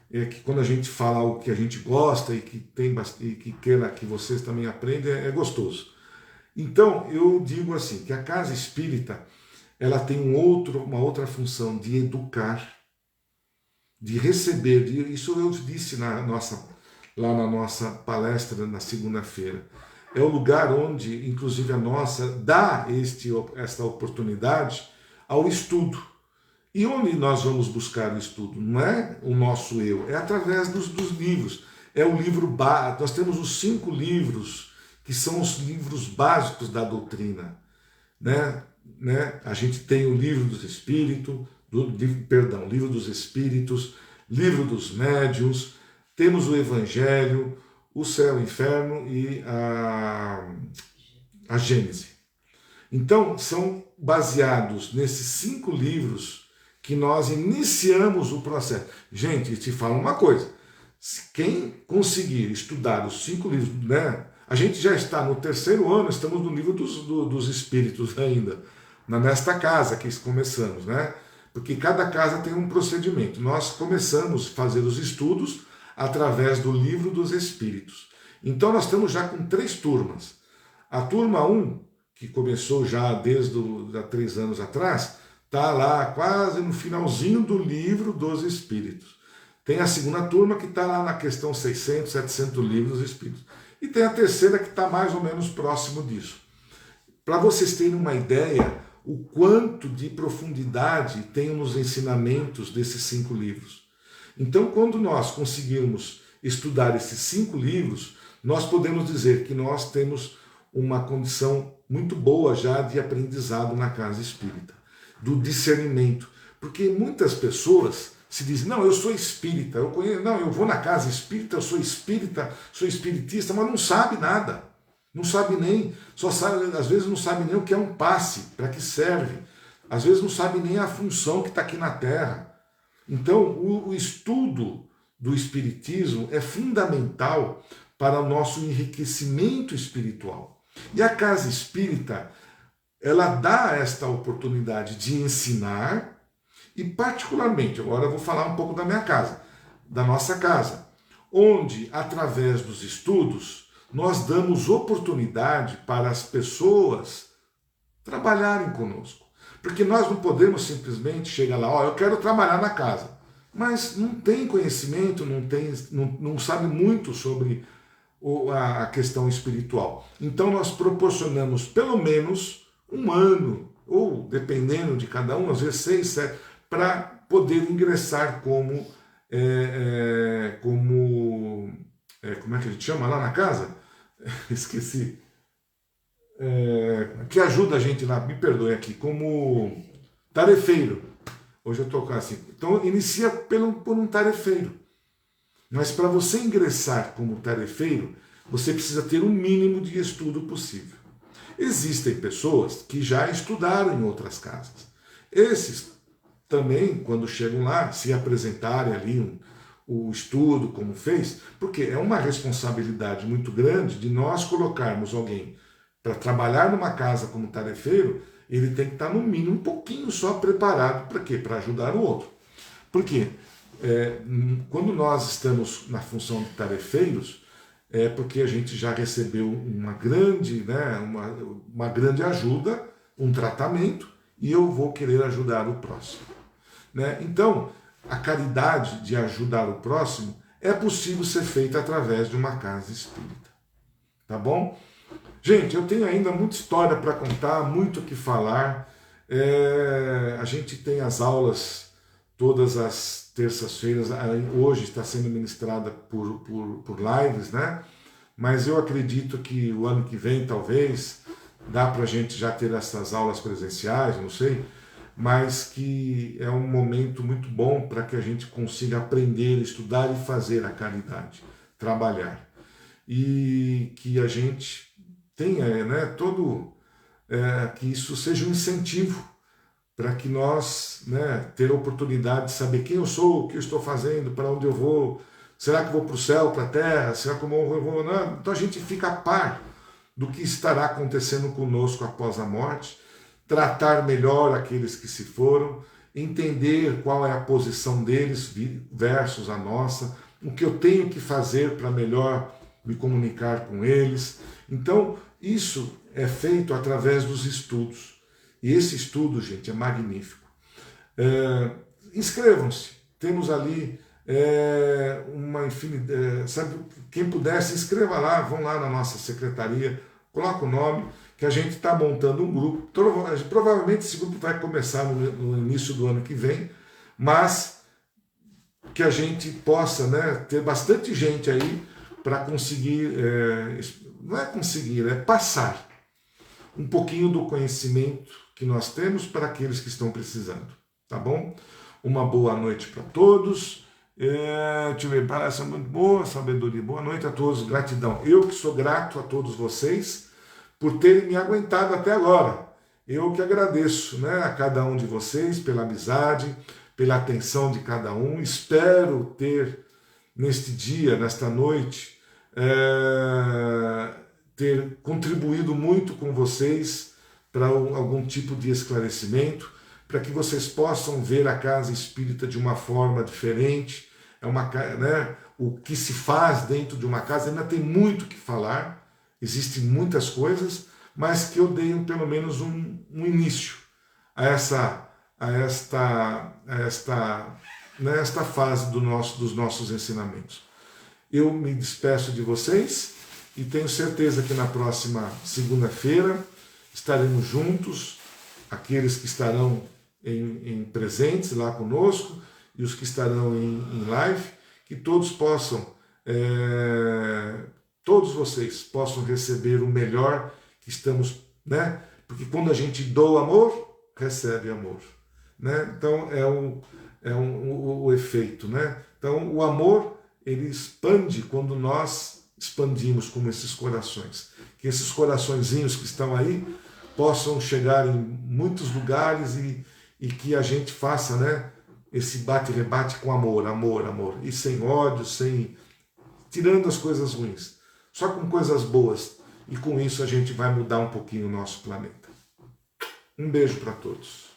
que quando a gente fala o que a gente gosta e que e que queira que vocês também aprendam, é gostoso. Então, eu digo assim, que a casa espírita, ela tem uma outra função de educar, de receber. Isso eu disse lá na nossa palestra na segunda-feira. É o lugar onde, inclusive, a nossa dá esta oportunidade ao estudo. E onde nós vamos buscar o estudo? Não é o nosso eu, é através dos livros. É o livro básico. Nós temos os 5 livros, que são os livros básicos da doutrina, né? A gente tem o livro dos espíritos, livro dos espíritos, livro dos médiuns, temos o Evangelho, o céu, o inferno e a Gênese. Então, são baseados nesses 5 livros que nós iniciamos o processo. Gente, te falo uma coisa, quem conseguir estudar os 5 livros, né? A gente já está no 3º ano, estamos no livro dos espíritos ainda, nesta casa que começamos, né? Porque cada casa tem um procedimento. Nós começamos a fazer os estudos através do livro dos espíritos. Então nós estamos já com 3 turmas. A turma 1, que começou já desde há 3 anos atrás, está lá quase no finalzinho do livro dos espíritos. Tem a segunda turma que está lá na questão 600, 700 livros dos espíritos. E tem a terceira que está mais ou menos próximo disso. Para vocês terem uma ideia, o quanto de profundidade tem nos ensinamentos desses 5 livros. Então, quando nós conseguirmos estudar esses 5 livros, nós podemos dizer que nós temos uma condição muito boa já de aprendizado na casa espírita, do discernimento. Porque muitas pessoas se dizem, não, eu sou espírita, eu vou na casa espírita, eu sou espírita, sou espiritista, mas não sabe nada. Não sabe nem, às vezes não sabe nem o que é um passe, para que serve. Às vezes não sabe nem a função que está aqui na Terra. Então, o estudo do espiritismo é fundamental para o nosso enriquecimento espiritual. E a casa espírita, ela dá esta oportunidade de ensinar, e particularmente, agora eu vou falar um pouco da minha casa, da nossa casa, onde, através dos estudos, nós damos oportunidade para as pessoas trabalharem conosco. Porque nós não podemos simplesmente chegar lá, eu quero trabalhar na casa, mas não tem conhecimento, não sabe muito sobre a questão espiritual. Então nós proporcionamos pelo menos 1 ano, ou dependendo de cada um, às vezes 6, 7, para poder ingressar como como é que a gente chama lá na casa? Esqueci. Que ajuda a gente lá, me perdoe aqui, como tarefeiro. Hoje eu estou assim. Então, inicia por um tarefeiro. Mas para você ingressar como tarefeiro, você precisa ter o mínimo de estudo possível. Existem pessoas que já estudaram em outras casas. Esses também, quando chegam lá, se apresentarem ali o estudo, como fez, porque é uma responsabilidade muito grande de nós colocarmos alguém para trabalhar numa casa como tarefeiro, ele tem que estar no mínimo um pouquinho só preparado para quê? Para ajudar o outro. Por quê? Quando nós estamos na função de tarefeiros, é porque a gente já recebeu uma grande ajuda, um tratamento, e eu vou querer ajudar o próximo. Né? Então, a caridade de ajudar o próximo é possível ser feita através de uma casa espírita. Tá bom? Gente, eu tenho ainda muita história para contar, muito o que falar. A gente tem as aulas todas as terças-feiras, hoje está sendo ministrada por lives, né? Mas eu acredito que o ano que vem, talvez, dá para a gente já ter essas aulas presenciais, não sei, mas que é um momento muito bom para que a gente consiga aprender, estudar e fazer a caridade, trabalhar. E que a gente tenha, né, que isso seja um incentivo para que nós, né, ter a oportunidade de saber quem eu sou, o que eu estou fazendo, para onde eu vou, será que eu vou para o céu, para a terra, será que eu vou... Não. Então a gente fica a par do que estará acontecendo conosco após a morte, tratar melhor aqueles que se foram, entender qual é a posição deles versus a nossa, o que eu tenho que fazer para melhor me comunicar com eles. Então, isso é feito através dos estudos. E esse estudo, gente, é magnífico. Inscrevam-se. Temos ali uma infinidade. Sabe, quem puder, se inscreva lá, vão lá na nossa secretaria, coloca o nome, que a gente está montando um grupo. Provavelmente esse grupo vai começar no início do ano que vem, mas que a gente possa, né, ter bastante gente aí para conseguir, não é conseguir, é passar um pouquinho do conhecimento que nós temos para aqueles que estão precisando, tá bom? Uma boa noite para todos. Deixa eu ver, palestra muito boa, sabedoria. Boa noite a todos, gratidão. Eu que sou grato a todos vocês por terem me aguentado até agora. Eu que agradeço, né, a cada um de vocês pela amizade, pela atenção de cada um. Espero ter neste dia, nesta noite, ter contribuído muito com vocês para algum tipo de esclarecimento, para que vocês possam ver a casa espírita de uma forma diferente. O que se faz dentro de uma casa, ainda tem muito que falar, existem muitas coisas, mas que eu dei pelo menos um início a esta fase dos nossos ensinamentos. Eu me despeço de vocês e tenho certeza que na próxima segunda-feira estaremos juntos, aqueles que estarão em presentes lá conosco e os que estarão em live, que todos vocês possam receber o melhor que estamos, né? Porque quando a gente doa amor, recebe amor, né? Então é o efeito, né? Então o amor, ele expande quando nós expandimos como esses corações. Que esses coraçõezinhos que estão aí possam chegar em muitos lugares e que a gente faça, né, esse bate-rebate com amor, amor, amor. E sem ódio, tirando as coisas ruins. Só com coisas boas. E com isso a gente vai mudar um pouquinho o nosso planeta. Um beijo para todos.